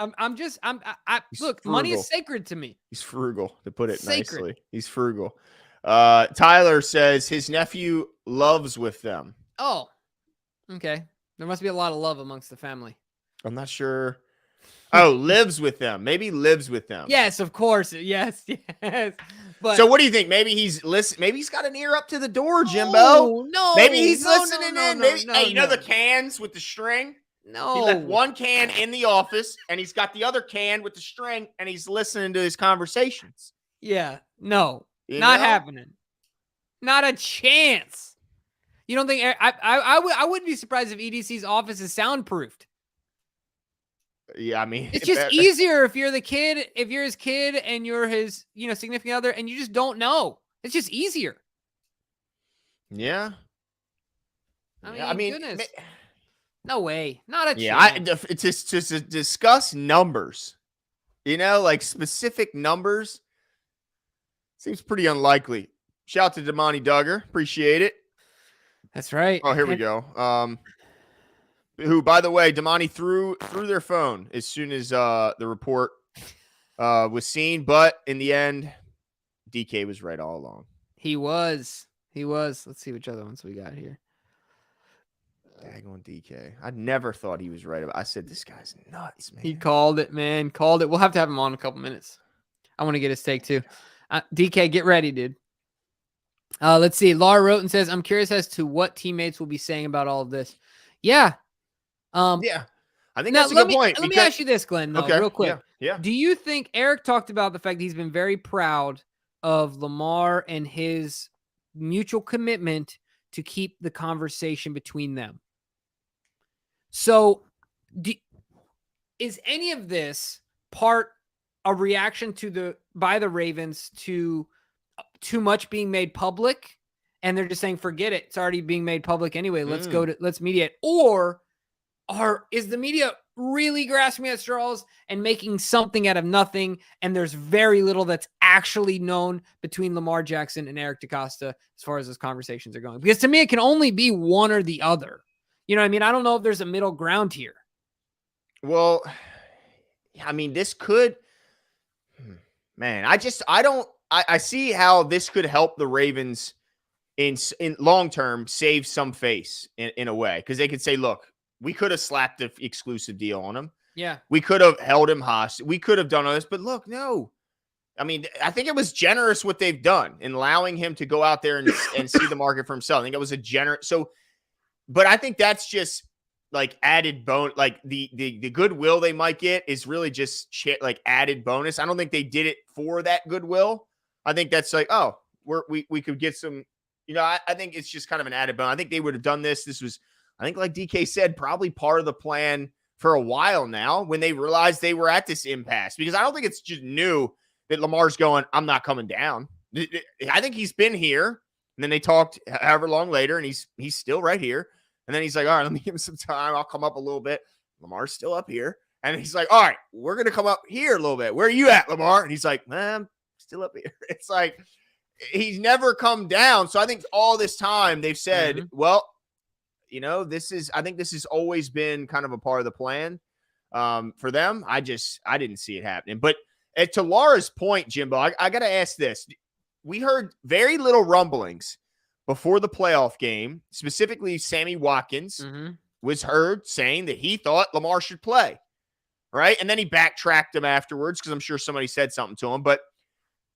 Look, money is sacred to me. He's frugal, to put it Sacred. nicely. He's frugal. Tyler says his nephew loves with them. Oh, okay. There must be a lot of love amongst the family. I'm not sure. Oh, lives with them. Maybe lives with them. Yes, of course. Yes. But so what do you think? Maybe he's maybe he's got an ear up to the door, Jimbo. No. Maybe he's listening in. Maybe you know the cans with the string? No. He left one can in the office and he's got the other can with the string and he's listening to his conversations. Yeah. No. Not happening. Not a chance. You don't think I wouldn't be surprised if EDC's office is soundproofed. Yeah, I mean, it's just easier if you're his kid and you're his, significant other and you just don't know. It's just easier. Yeah. I mean, goodness. No way. Not a chance. Yeah, to discuss numbers, like specific numbers seems pretty unlikely. Shout out to Damani Duggar. Appreciate it. That's right. Oh, here we go. Who, by the way, Damani threw their phone as soon as the report was seen. But in the end, DK was right all along. He was. Let's see which other ones we got here. Daggone DK. I never thought he was right about. I said this guy's nuts, man. He called it, man. Called it. We'll have to have him on in a couple minutes. I want to get his take too. DK, get ready, dude. Let's see. Laura Roten says, "I'm curious as to what teammates will be saying about all of this." Yeah. Yeah. I think that's a good point. Let me ask you this, Glenn, though, real quick. Yeah. Do you think Eric talked about the fact that he's been very proud of Lamar and his mutual commitment to keep the conversation between them? So is any of this part a reaction by the Ravens to too much being made public and they're just saying, forget it. It's already being made public anyway. Let's mediate. Or is the media really grasping at straws and making something out of nothing? And there's very little that's actually known between Lamar Jackson and Eric DaCosta as far as those conversations are going. Because to me, it can only be one or the other. You know what I mean? I don't know if there's a middle ground here. Well, I mean, this could, man, I see how this could help the Ravens in long term save some face in a way. Because they could say, look, we could have slapped the exclusive deal on him. Yeah. We could have held him hostage. We could have done all this. But look, no. I mean, I think it was generous what they've done in allowing him to go out there and see the market for himself. I think it was a generous. But I think that's just like added bone. Like the goodwill they might get is really just like added bonus. I don't think they did it for that goodwill. I think that's like, oh, we could get some, I think it's just kind of an added bonus. I think they would have done this. This was, I think like DK said, probably part of the plan for a while now when they realized they were at this impasse, because I don't think it's just new that Lamar's going, I'm not coming down. I think he's been here, and then they talked however long later and he's still right here. And then he's like, all right, let me give him some time. I'll come up a little bit. Lamar's still up here. And he's like, all right, we're going to come up here a little bit. Where are you at, Lamar? And he's like, I'm still up here. It's like, he's never come down. So I think all this time they've said, well, I think this has always been kind of a part of the plan for them. I didn't see it happening. But to Laura's point, Jimbo, I got to ask this. We heard very little rumblings before the playoff game, specifically Sammy Watkins was heard saying that he thought Lamar should play, right? And then he backtracked him afterwards because I'm sure somebody said something to him. But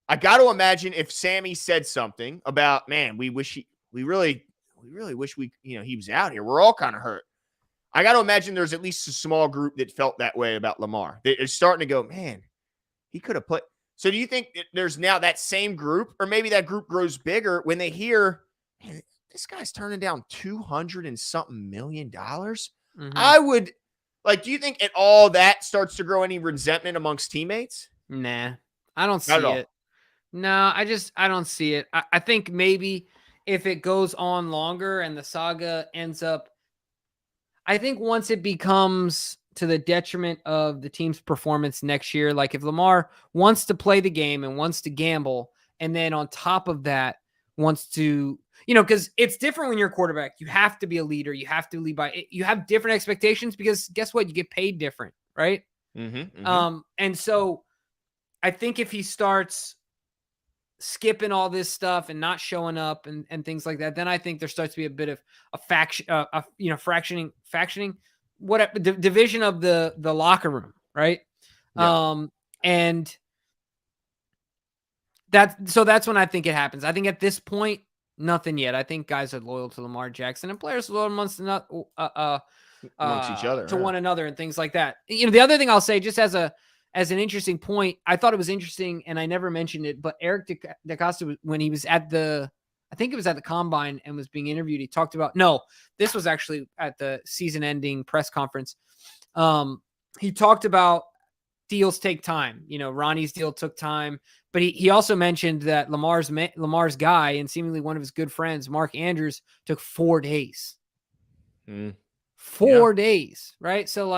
I got to imagine if Sammy said something about, man, we really wish he was out here. We're all kind of hurt. I got to imagine there's at least a small group that felt that way about Lamar. They're starting to go, man, he could have put. So do you think that there's now that same group, or maybe that group grows bigger when they hear, man, this guy's turning down $200 and something million? I would do you think at all that starts to grow any resentment amongst teammates? Nah, I don't see it. No, I don't see it. I think maybe if it goes on longer and the saga ends up, I think once it becomes to the detriment of the team's performance next year, like if Lamar wants to play the game and wants to gamble, and then on top of that wants to, because it's different when you're a quarterback. You have to be a leader. You have to lead by, you have different expectations because guess what? You get paid different, right? And so I think if he starts skipping all this stuff and not showing up and things like that, then I think there starts to be a bit of a faction, fractioning, the division of the locker room, right? Yeah. And that's when I think it happens. I think at this point, nothing yet. I think guys are loyal to Lamar Jackson and players are loyal amongst each other, to one another and things like that. The other thing I'll say, just as an interesting point, I thought it was interesting, and I never mentioned it, but Eric DeCosta, when he was at I think it was at the Combine and was being interviewed, he talked about, this was actually at the season-ending press conference. He talked about deals take time. Ronnie's deal took time, but he also mentioned that Lamar's guy and seemingly one of his good friends, Mark Andrews, took 4 days. 4 days, right? So,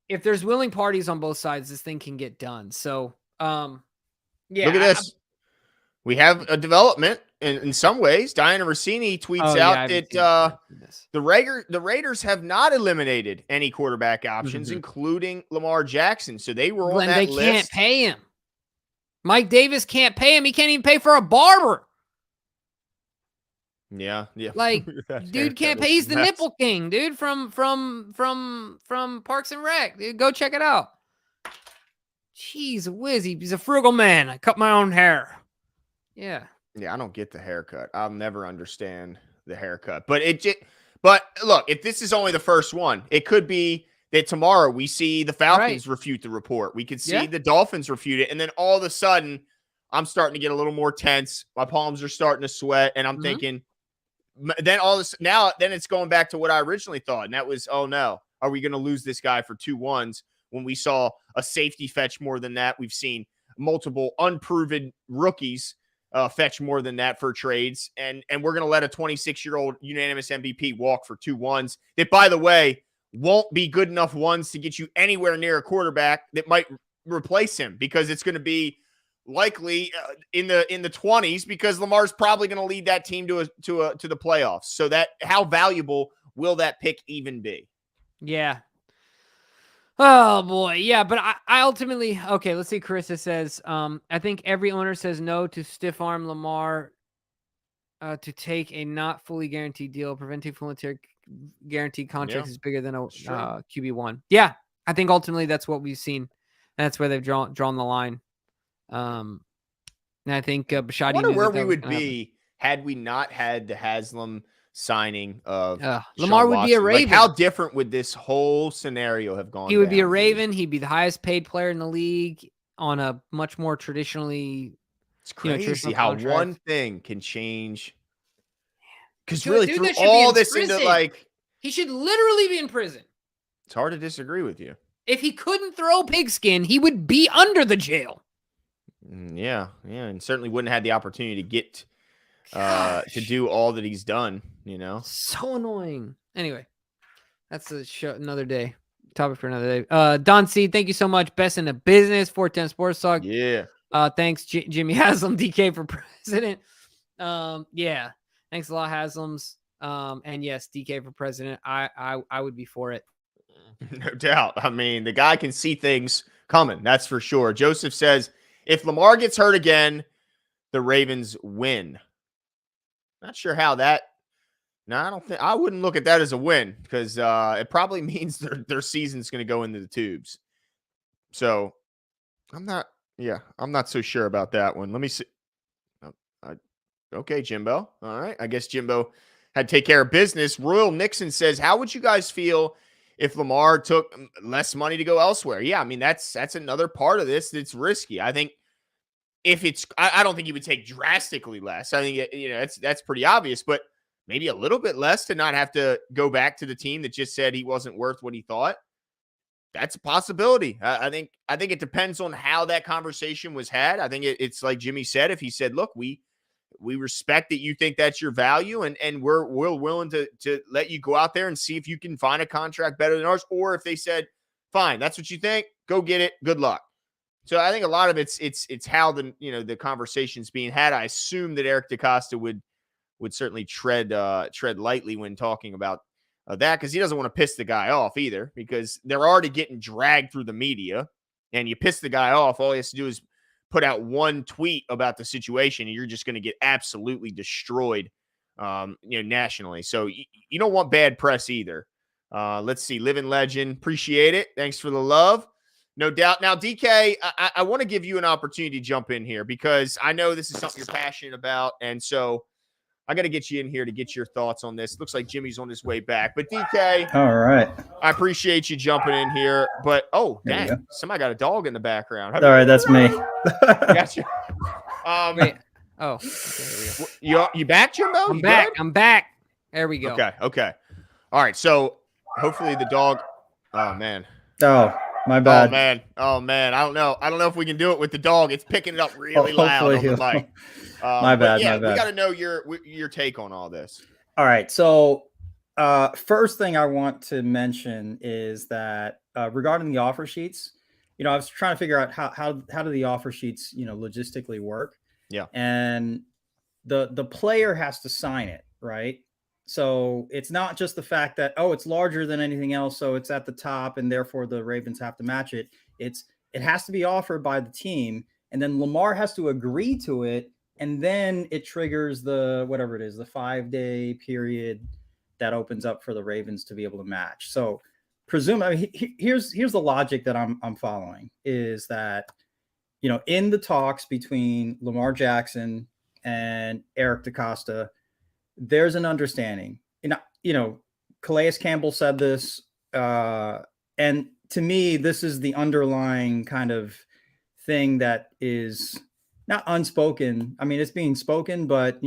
if there's willing parties on both sides, this thing can get done. So, yeah. Look at this. We have a development in some ways. Diana Rossini tweets out that the Raiders have not eliminated any quarterback options, including Lamar Jackson. So they were on that list. They can't pay him. Mike Davis can't pay him. He can't even pay for a barber. Yeah. Dude can't pay. He's the nipple king, dude, from Parks and Rec. Dude, go check it out. Jeez whiz, he's a frugal man. I cut my own hair. Yeah. Yeah, I don't get the haircut. I'll never understand the haircut. But look, if this is only the first one, it could be that tomorrow we see the Falcons refute the report. We could see the Dolphins refute it, and then all of a sudden, I'm starting to get a little more tense. My palms are starting to sweat, and I'm thinking. Then then it's going back to what I originally thought, and that was, oh no, are we going to lose this guy for 2 1s when we saw a safety fetch more than that? We've seen multiple unproven rookies fetch more than that for trades, and we're going to let a 26-year-old unanimous MVP walk for 2 1s that, by the way, won't be good enough ones to get you anywhere near a quarterback that might replace him, because it's going to be likely in the 20s, because Lamar's probably going to lead that team to the playoffs. So that, how valuable will that pick even be? Yeah. Oh boy. Yeah. But I ultimately, okay, let's see. Carissa says, I think every owner says no to stiff arm Lamar to take a not fully guaranteed deal. Preventing voluntary guaranteed contracts is bigger than a QB1. Yeah. I think ultimately that's what we've seen. That's where they've drawn the line. And I think Bashadi. I wonder where we would be had we not had the Haslam signing of Lamar would be a Raven. How different would this whole scenario have gone? He would be a Raven. He'd be the highest paid player in the league on a much more traditionally. It's crazy how contract. One thing can change. Because really, through all this into he should literally be in prison. It's hard to disagree with you. If he couldn't throw pigskin, he would be under the jail. Yeah, and certainly wouldn't have had the opportunity to get to do all that he's done. So annoying. Anyway, that's a show, another day. Topic for another day. Don C, thank you so much. Best in the business. 410 Sports Talk. Yeah. Thanks, Jimmy Haslam, DK for president. Yeah, thanks a lot, Haslams. And yes, DK for president. I would be for it. No doubt. I mean, the guy can see things coming. That's for sure. Joseph says, if Lamar gets hurt again, the Ravens win. Not sure how that. No, I wouldn't look at that as a win because it probably means their season's going to go into the tubes. So I'm not so sure about that one. Let me see. Okay, Jimbo. All right. I guess Jimbo had to take care of business. Royal Nixon says, how would you guys feel if Lamar took less money to go elsewhere? Yeah, I mean, that's another part of this that's risky. I think if it's, I don't think he would take drastically less. I think, that's pretty obvious, but maybe a little bit less to not have to go back to the team that just said he wasn't worth what he thought. That's a possibility. I think it depends on how that conversation was had. I think it's like Jimmy said, if he said, look, we respect that you think that's your value, and we're willing to let you go out there and see if you can find a contract better than ours. Or if they said, fine, that's what you think, go get it. Good luck. So I think a lot of it's how the conversation's being had. I assume that Eric DeCosta would certainly tread lightly when talking about that, because he doesn't want to piss the guy off either, because they're already getting dragged through the media, and you piss the guy off, all he has to do is put out one tweet about the situation, and you're just going to get absolutely destroyed, nationally. So you don't want bad press either. Let's see. Living Legend. Appreciate it. Thanks for the love. No doubt. Now, DK, I want to give you an opportunity to jump in here because I know this is something you're passionate about. And so I got to get you in here to get your thoughts on this. Looks like Jimmy's on his way back. But DK, all right, I appreciate you jumping in here. But dang, somebody got a dog in the background. All right, that's me. Gotcha. Wait. Oh, okay, here we go. You back, Jimbo? I'm back. Good? I'm back. There we go. Okay. All right. So hopefully the dog. Oh man. Oh, my bad. Oh man. I don't know if we can do it with the dog. It's picking it up really loud on the mic. My bad. Yeah, we got to know your take on all this. All right. So first thing I want to mention is that regarding the offer sheets, I was trying to figure out how do the offer sheets, logistically work. Yeah. And the player has to sign it, right? So it's not just the fact that, it's larger than anything else, so it's at the top and therefore the Ravens have to match it. It has to be offered by the team, and then Lamar has to agree to it, and then it triggers the 5-day period that opens up for the Ravens to be able to match. So here's the logic that I'm following is that, in the talks between Lamar Jackson and Eric DeCosta, there's an understanding. Calais Campbell said this, and to me, this is the underlying kind of thing that is not unspoken. I mean, it's being spoken, but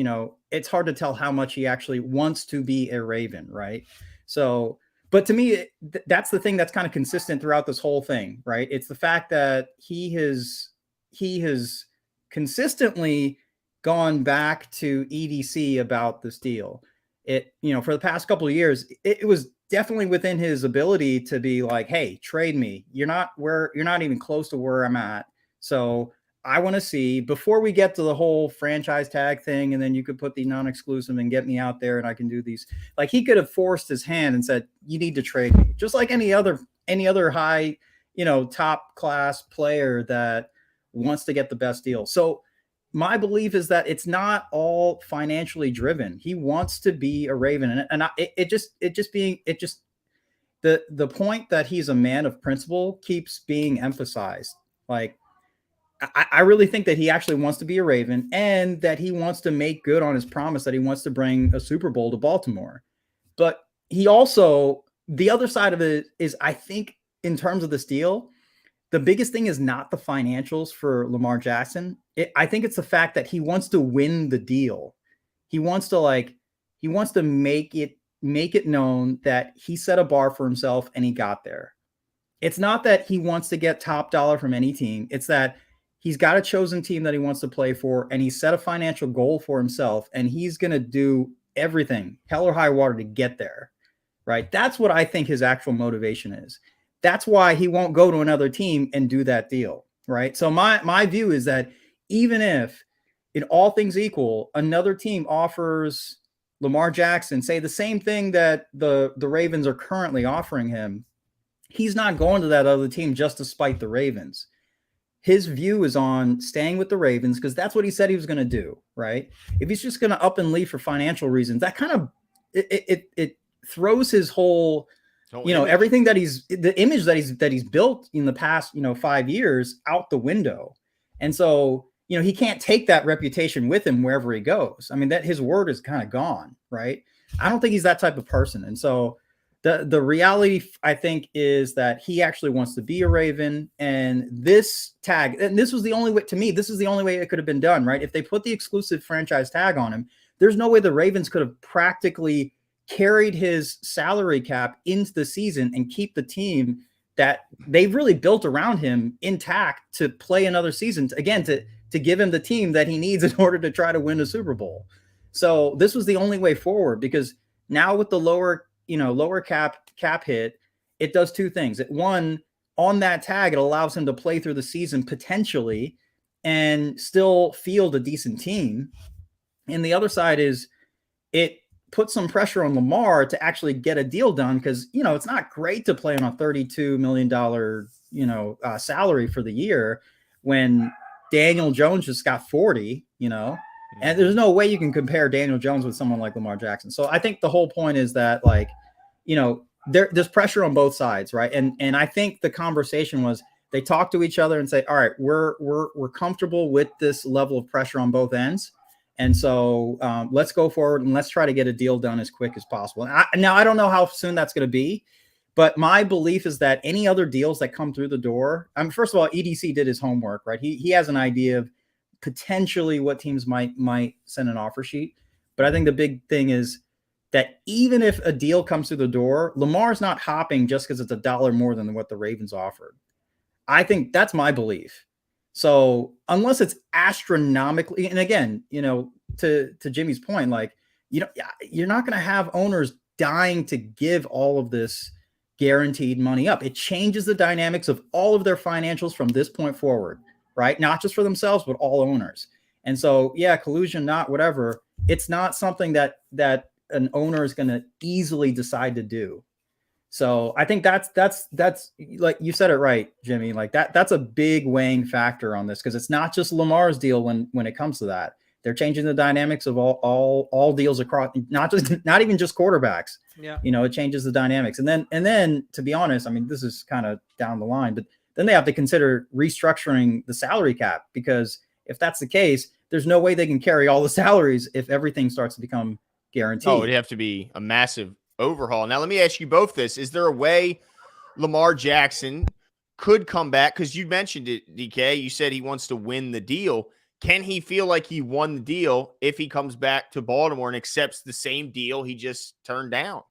it's hard to tell how much he actually wants to be a Raven, right? So, but to me, that's the thing that's kind of consistent throughout this whole thing, right? It's the fact that he has consistently gone back to EDC about this deal. For the past couple of years, it was definitely within his ability to be like, hey, trade me. You're not even close to where I'm at. So I want to see before we get to the whole franchise tag thing. And then you could put the non-exclusive and get me out there and I can do these. Like he could have forced his hand and said, you need to trade me, just like any other high, top class player that wants to get the best deal. So my belief is that it's not all financially driven. He wants to be a Raven. And the point that he's a man of principle keeps being emphasized. Like, I really think that he actually wants to be a Raven and that he wants to make good on his promise that he wants to bring a Super Bowl to Baltimore. But he also, the other side of it is, I think in terms of this deal, the biggest thing is not the financials for Lamar Jackson. I think it's the fact that he wants to win the deal. He wants to make it known that he set a bar for himself and he got there. It's not that he wants to get top dollar from any team. It's that he's got a chosen team that he wants to play for, and he set a financial goal for himself, and he's going to do everything, hell or high water, to get there, right? That's what I think his actual motivation is. That's why he won't go to another team and do that deal. right? So my view is that even if, in all things equal, another team offers Lamar Jackson, say the same thing that the Ravens are currently offering him, he's not going to that other team just to spite the Ravens. His view is on staying with the Ravens because that's what he said he was going to do, right? If he's just going to up and leave for financial reasons, that kind of it throws his whole, everything that the image that he's built in the past, 5 years out the window. And so, he can't take that reputation with him wherever he goes. I mean, that his word is kind of gone, right? I don't think he's that type of person. And so the reality, I think, is that he actually wants to be a Raven. And this tag, and this was the only way, to me, this is the only way it could have been done, right? If they put the exclusive franchise tag on him, there's no way the Ravens could have practically carried his salary cap into the season and keep the team that they've really built around him intact to play another season, to give him the team that he needs in order to try to win a Super Bowl. So this was the only way forward, because now with the lower cap hit, it does two things. One, on that tag, it allows him to play through the season potentially and still field a decent team. And the other side is it puts some pressure on Lamar to actually get a deal done, because, it's not great to play on a $32 million, salary for the year when Daniel Jones just got 40, and there's no way you can compare Daniel Jones with someone like Lamar Jackson. So I think the whole point is that, there's pressure on both sides, right? And I think the conversation was they talk to each other and say, all right, we're comfortable with this level of pressure on both ends. And so let's go forward and let's try to get a deal done as quick as possible. Now, I don't know how soon that's going to be, but my belief is that any other deals that come through the door, first of all, EDC did his homework, right? He has an idea of potentially what teams might send an offer sheet. But I think the big thing is that even if a deal comes through the door, Lamar's not hopping just because it's $1 more than what the Ravens offered. I think that's my belief. So unless it's astronomically, and again, to Jimmy's point, you're not going to have owners dying to give all of this guaranteed money up. It changes the dynamics of all of their financials from this point forward, right? Not just for themselves, but all owners. And so, collusion, not whatever. It's not something that an owner is going to easily decide to do. So I think that's like you said it right, Jimmy. Like that's a big weighing factor on this, because it's not just Lamar's deal when it comes to that. They're changing the dynamics of all deals across, not even just quarterbacks. Yeah. It changes the dynamics. And then to be honest, this is kind of down the line, but then they have to consider restructuring the salary cap, because if that's the case, there's no way they can carry all the salaries if everything starts to become guaranteed. Oh, it'd have to be a massive overhaul. Now, let me ask you both this. Is there a way Lamar Jackson could come back? Because you mentioned it, DK. You said he wants to win the deal. Can he feel like he won the deal if he comes back to Baltimore and accepts the same deal he just turned down?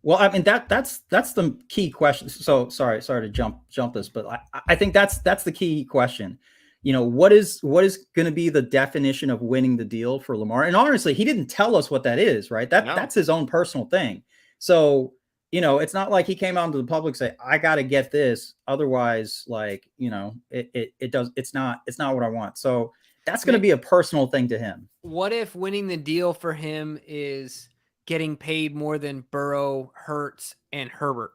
Well, that's the key question. So sorry to jump this, but I think that's the key question. What is going to be the definition of winning the deal for Lamar? And honestly, he didn't tell us what that is, right? That's his own personal thing. So, it's not like he came out into the public and say, I got to get this. Otherwise, it's not what I want. So that's going to be a personal thing to him. What if winning the deal for him is getting paid more than Burrow, Hurts, and Herbert?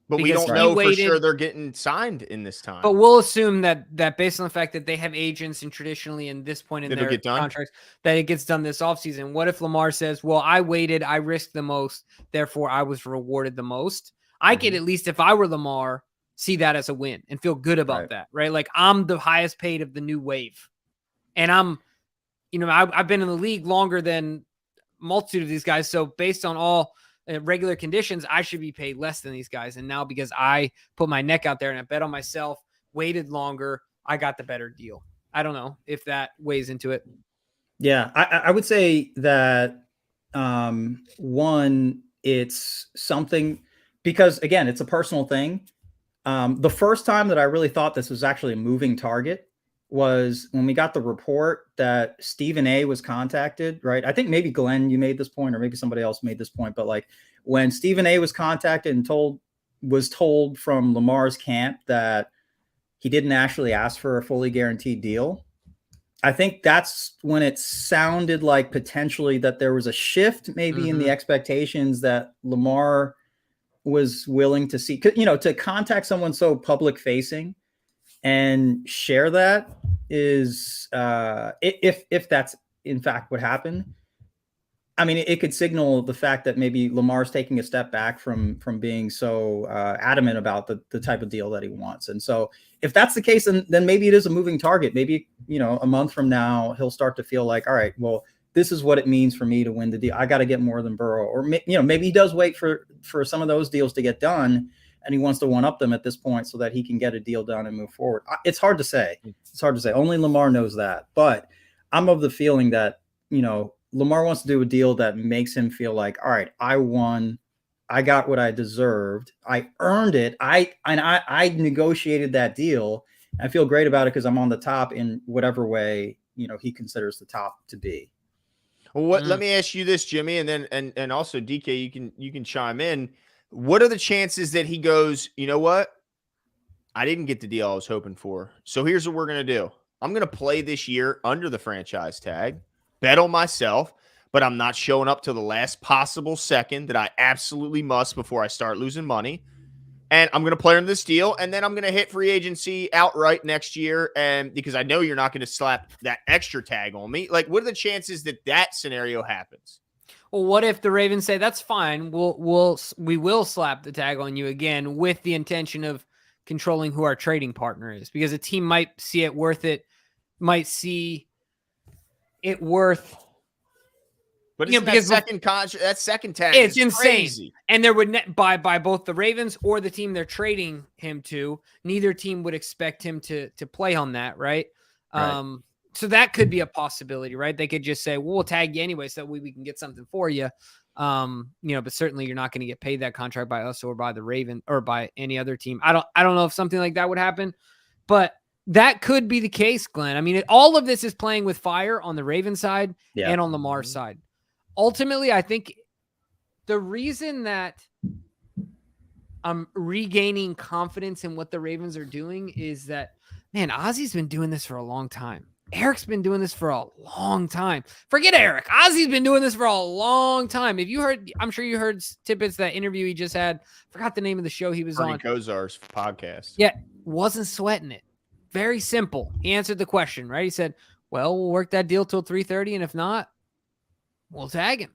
But we don't know for sure they're getting signed in this time. But we'll assume that based on the fact that they have agents and traditionally in this point in their contracts, that it gets done this offseason. What if Lamar says, well, I waited, I risked the most, therefore I was rewarded the most? I could, at least if I were Lamar, see that as a win and feel good about that, right? Like, I'm the highest paid of the new wave. And I've been in the league longer than a multitude of these guys. So based on all regular conditions, I should be paid less than these guys. And now because I put my neck out there and I bet on myself, waited longer, I got the better deal. I don't know if that weighs into it. Yeah, I would say that one, it's something, because again, it's a personal thing. The first time that I really thought this was actually a moving target was when we got the report that Stephen A was contacted, right? I think maybe Glenn, you made this point, or maybe somebody else made this point, but like when Stephen A was contacted and was told from Lamar's camp that he didn't actually ask for a fully guaranteed deal. I think that's when it sounded like potentially that there was a shift maybe in the expectations that Lamar was willing to see, to contact someone so public facing and share that is if that's in fact what happened. I mean, it could signal the fact that maybe Lamar's taking a step back from being so adamant about the type of deal that he wants. And so if that's the case, then maybe it is a moving target. Maybe, a month from now, he'll start to feel like, all right, well, this is what it means for me to win the deal. I got to get more than Burrow. Or, maybe he does wait for some of those deals to get done, and he wants to one-up them at this point so that he can get a deal done and move forward. It's hard to say. It's hard to say. Only Lamar knows that. But I'm of the feeling that, Lamar wants to do a deal that makes him feel like, all right, I won. I got what I deserved. I earned it. I negotiated that deal. I feel great about it because I'm on the top in whatever way, he considers the top to be. Well, let me ask you this, Jimmy, and then and also DK, you can chime in. What are the chances that he goes, you know what? I didn't get the deal I was hoping for. So here's what we're going to do. I'm going to play this year under the franchise tag. Bet on myself, but I'm not showing up to the last possible second that I absolutely must before I start losing money. And I'm going to play in this deal, and then I'm going to hit free agency outright next year, and because I know you're not going to slap that extra tag on me. Like, what are the chances that scenario happens? Well, what if the Ravens say that's fine? We will slap the tag on you again with the intention of controlling who our trading partner is, because a team might see it worth it, might see it worth, but because that second tag it's is insane. Crazy. And there would by both the Ravens or the team they're trading him to, neither team would expect him to play on that, right? So that could be a possibility, right? They could just say, well, we'll tag you anyway, so we can get something for you. But certainly you're not going to get paid that contract by us or by the Raven or by any other team. I don't know if something like that would happen, but that could be the case, Glenn. I mean, all of this is playing with fire on the Raven side and on Lamar's side. Ultimately, I think the reason that I'm regaining confidence in what the Ravens are doing is that, man, Ozzy's been doing this for a long time. Eric's been doing this for a long time. Forget Eric. Ozzy's been doing this for a long time. If you heard, I'm sure you heard Tippett's, that interview he just had. Forgot the name of the show he was on. Kozar's podcast. Yeah, wasn't sweating it. Very simple. He answered the question, right? He said, well, we'll work that deal till 3:30, and if not, we'll tag him.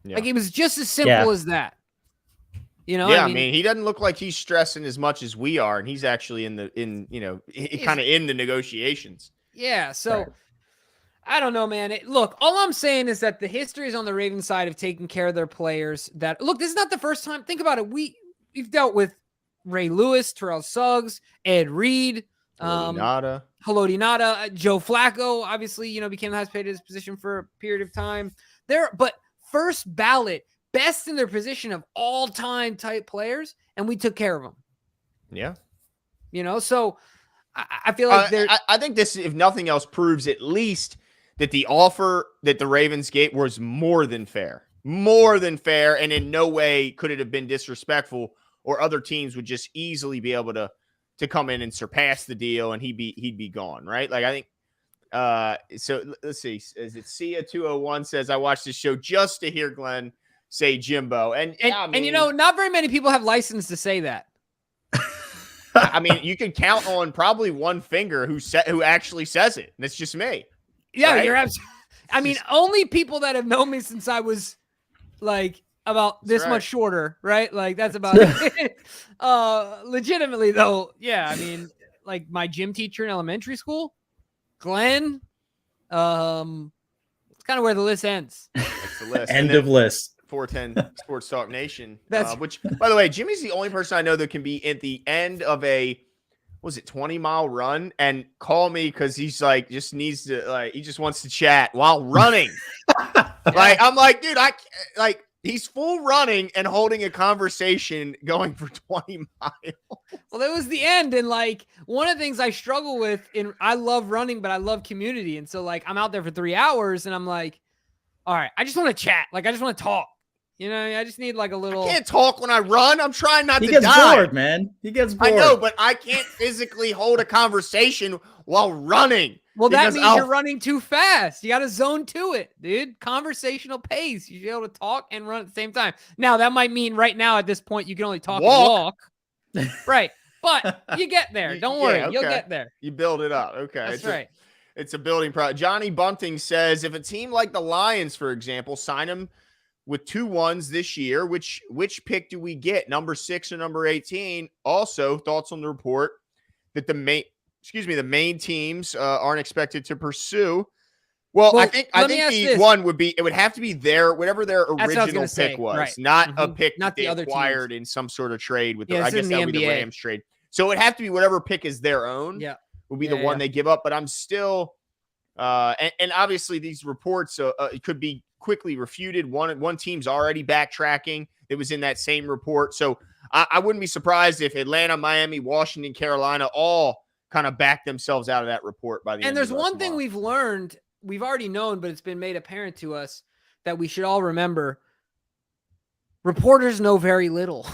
Yeah. Like, it was just as simple as that. I mean, he doesn't look like he's stressing as much as we are, and he's actually in the negotiations. Yeah, so I don't know, man. Look, all I'm saying is that the history is on the Ravens side of taking care of their players. Look, this is not the first time. Think about it. We've dealt with Ray Lewis, Terrell Suggs, Ed Reed, Haloti Ngata, Joe Flacco, obviously, became the highest paid at his position for a period of time. But first ballot, best in their position of all-time type players, and we took care of them. Yeah. So I feel like I think this, if nothing else, proves at least that the offer that the Ravens gave was more than fair, and in no way could it have been disrespectful, or other teams would just easily be able to come in and surpass the deal, and he'd be gone, right? Like, I think so let's see. Is it Sia201 says, I watched this show just to hear Glenn say Jimbo. And not very many people have license to say that. I mean, you can count on probably one finger who actually says it. And it's just me. Yeah, right? You're absolutely. I mean, only people that have known me since I was like about this much shorter, right? Like, that's about it. Legitimately though, yeah. I mean, like, my gym teacher in elementary school, Glenn. It's kind of where the list ends. That's the list. End of list. 410 Sports Talk Nation. Which, by the way, Jimmy's the only person I know that can be at the end of a 20-mile run and call me because he's like, just needs to, he just wants to chat while running. Like, I'm like, dude, he's full running and holding a conversation going for 20 miles. Well, that was the end. And like, one of the things I struggle with I love running, but I love community. And so, like, I'm out there for 3 hours and I'm like, all right, I just want to chat. Like, I just want to talk. You know, I just need like a I little. can't talk when I run. I'm trying not He to gets die. bored, man. He gets bored. I know, but I can't physically hold a conversation while running. Well, that because means you're running too fast. You got to zone to it, dude. Conversational pace. You should be able to talk and run at the same time. Now, that might mean right now at this point, you can only talk and walk. Right. But you get there. Don't worry. okay. You'll get there. You build it up. Okay. That's right. It's a building project. Johnny Bunting says if a team like the Lions, for example, sign him with 2 1s this year, which pick do we get? Number 6 or number 18? Also, thoughts on the report that the main teams aren't expected to pursue. Well, I think the one would be, it would have to be whatever their original pick was, right. Not a pick not that they acquired in some sort of trade with I guess that would be the Rams trade. So it would have to be whatever pick is their own. Yeah. Would be the one they give up. But I'm still, and obviously these reports it could be quickly refuted. One team's already backtracking. It was in that same report. So I wouldn't be surprised if Atlanta, Miami, Washington, Carolina all kind of back themselves out of that report by the end. And there's one thing we've learned, we've already known, but it's been made apparent to us that we should all remember. Reporters know very little.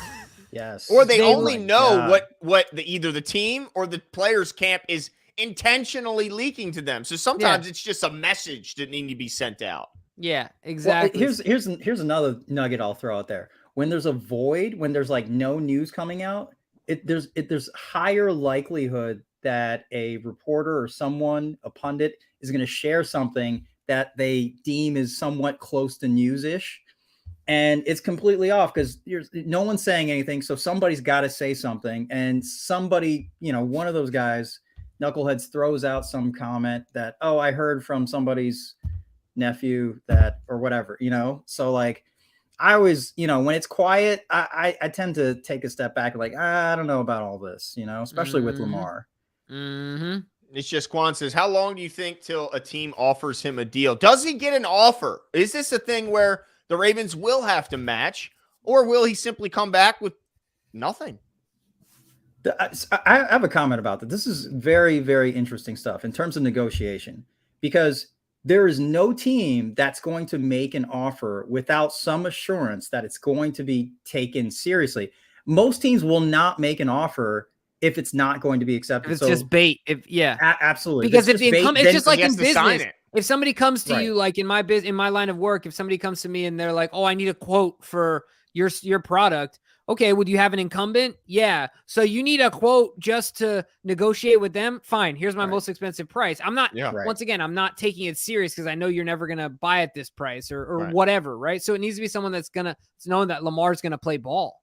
Yes. Or they only know what either the team or the players' camp is intentionally leaking to them. So sometimes it's just a message that needs to be sent out. Yeah, exactly. Well, here's another nugget I'll throw out there. When there's a void, when there's like no news coming out, there's higher likelihood that a reporter or someone, a pundit, is going to share something that they deem is somewhat close to news-ish. And it's completely off because no one's saying anything. So somebody's got to say something. And somebody, one of those guys, knuckleheads, throws out some comment that, oh, I heard from somebody's nephew that, or whatever, So like, I always, when it's quiet, I tend to take a step back. Like, I don't know about all this, especially with Lamar. Mm-hmm. It's just Quan says, how long do you think till a team offers him a deal? Does he get an offer? Is this a thing where the Ravens will have to match, or will he simply come back with nothing? I have a comment about that. This is very, very interesting stuff in terms of negotiation, because there is no team that's going to make an offer without some assurance that it's going to be taken seriously. Most teams will not make an offer if it's not going to be accepted. If it's just bait. Absolutely. Because if the incumbent, it's just like in business. If somebody comes to Right. you, like in my line of work, if somebody comes to me and they're like, "Oh, I need a quote for your product." Okay, would you have an incumbent? Yeah. So you need a quote just to negotiate with them? Fine. Here's my most expensive price. I'm not, once again, I'm not taking it serious because I know you're never going to buy at this price or whatever, right? So it needs to be someone that's going to know that Lamar's going to play ball.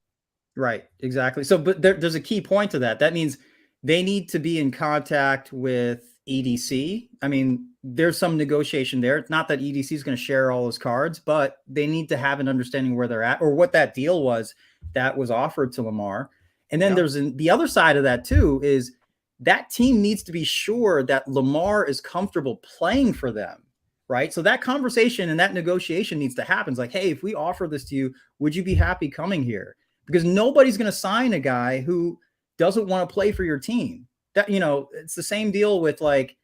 Right. Exactly. So, but there's a key point to that. That means they need to be in contact with EDC. I mean, there's some negotiation there. It's not that EDC is going to share all his cards, but they need to have an understanding where they're at or what that deal was that was offered to Lamar. And then there's the other side of that too, is that team needs to be sure that Lamar is comfortable playing for them. Right. So that conversation and that negotiation needs to happen. It's like, hey, if we offer this to you, would you be happy coming here? Because nobody's going to sign a guy who doesn't want to play for your team. That, it's the same deal with like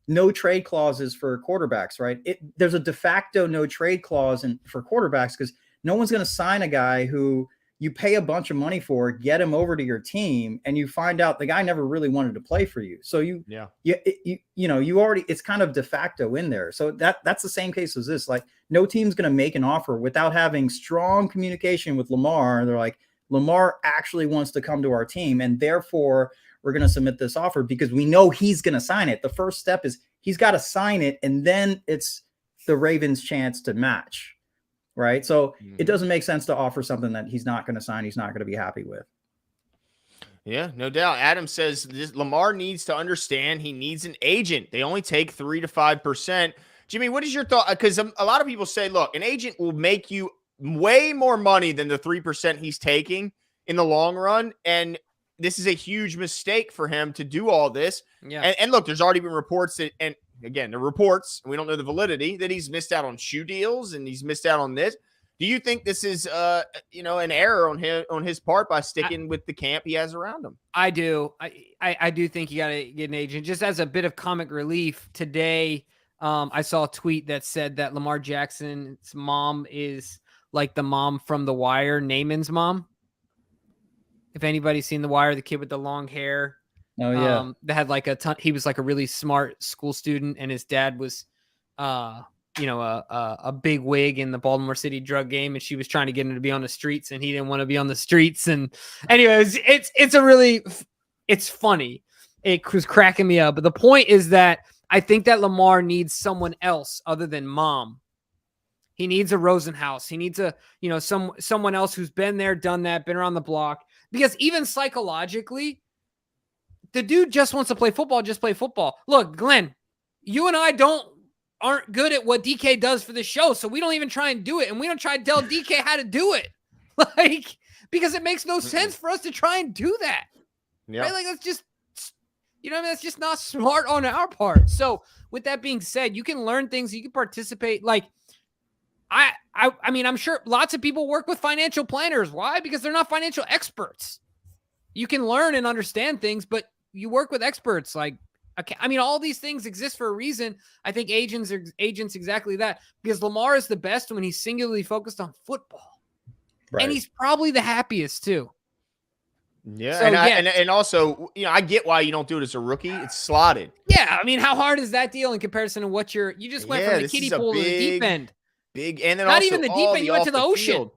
no trade clauses for quarterbacks, right? There's a de facto no trade clause for quarterbacks because no one's going to sign a guy who you pay a bunch of money for, get him over to your team, and you find out the guy never really wanted to play for you. So you already, it's kind of de facto in there. So that's the same case as this. Like, no team's going to make an offer without having strong communication with Lamar. They're like, Lamar actually wants to come to our team, and therefore we're going to submit this offer because we know he's going to sign it. The first step is he's got to sign it, and then it's the Ravens' chance to match. Right. So it doesn't make sense to offer something that he's not going to sign. He's not going to be happy with. Yeah, no doubt. Adam says Lamar needs to understand he needs an agent. They only take 3 to 5%. Jimmy, what is your thought? Because a lot of people say, look, an agent will make you way more money than the 3% he's taking in the long run. And this is a huge mistake for him to do all this. Yeah. And look, there's already been reports that, and again, the reports, we don't know the validity, that he's missed out on shoe deals and he's missed out on this. Do you think this is, an error on his part by sticking with the camp he has around him? I do. I do think you got to get an agent. Just as a bit of comic relief, today I saw a tweet that said that Lamar Jackson's mom is like the mom from The Wire, Naaman's mom. If anybody's seen The Wire, the kid with the long hair. Oh yeah. That had like a ton. He was like a really smart school student, and his dad was, a big wig in the Baltimore City drug game, and she was trying to get him to be on the streets, and he didn't want to be on the streets. And anyways, it's funny. It was cracking me up. But the point is that I think that Lamar needs someone else other than mom. He needs a Rosenhaus. He needs someone else who's been there, done that, been around the block. Because even psychologically, the dude just wants to play football, just play football. Look, Glenn, you and I aren't good at what DK does for the show, so we don't even try and do it, and we don't try to tell DK how to do it. Like, because it makes no sense for us to try and do that. Yeah. Right? Like, that's just, that's just not smart on our part. So with that being said, you can learn things, you can participate. Like, I mean, I'm sure lots of people work with financial planners. Why? Because they're not financial experts. You can learn and understand things, but you work with experts. Like, okay, I mean, all these things exist for a reason. I think agents exactly that, because Lamar is the best when he's singularly focused on football, Right. and he's probably the happiest too. Yeah, So, and also, I get why you don't do it as a rookie. It's slotted. Yeah, I mean, how hard is that deal in comparison to what you just went from the kiddie pool to the deep end? Big, and then Not also even the deep end, you went to the ocean. Field.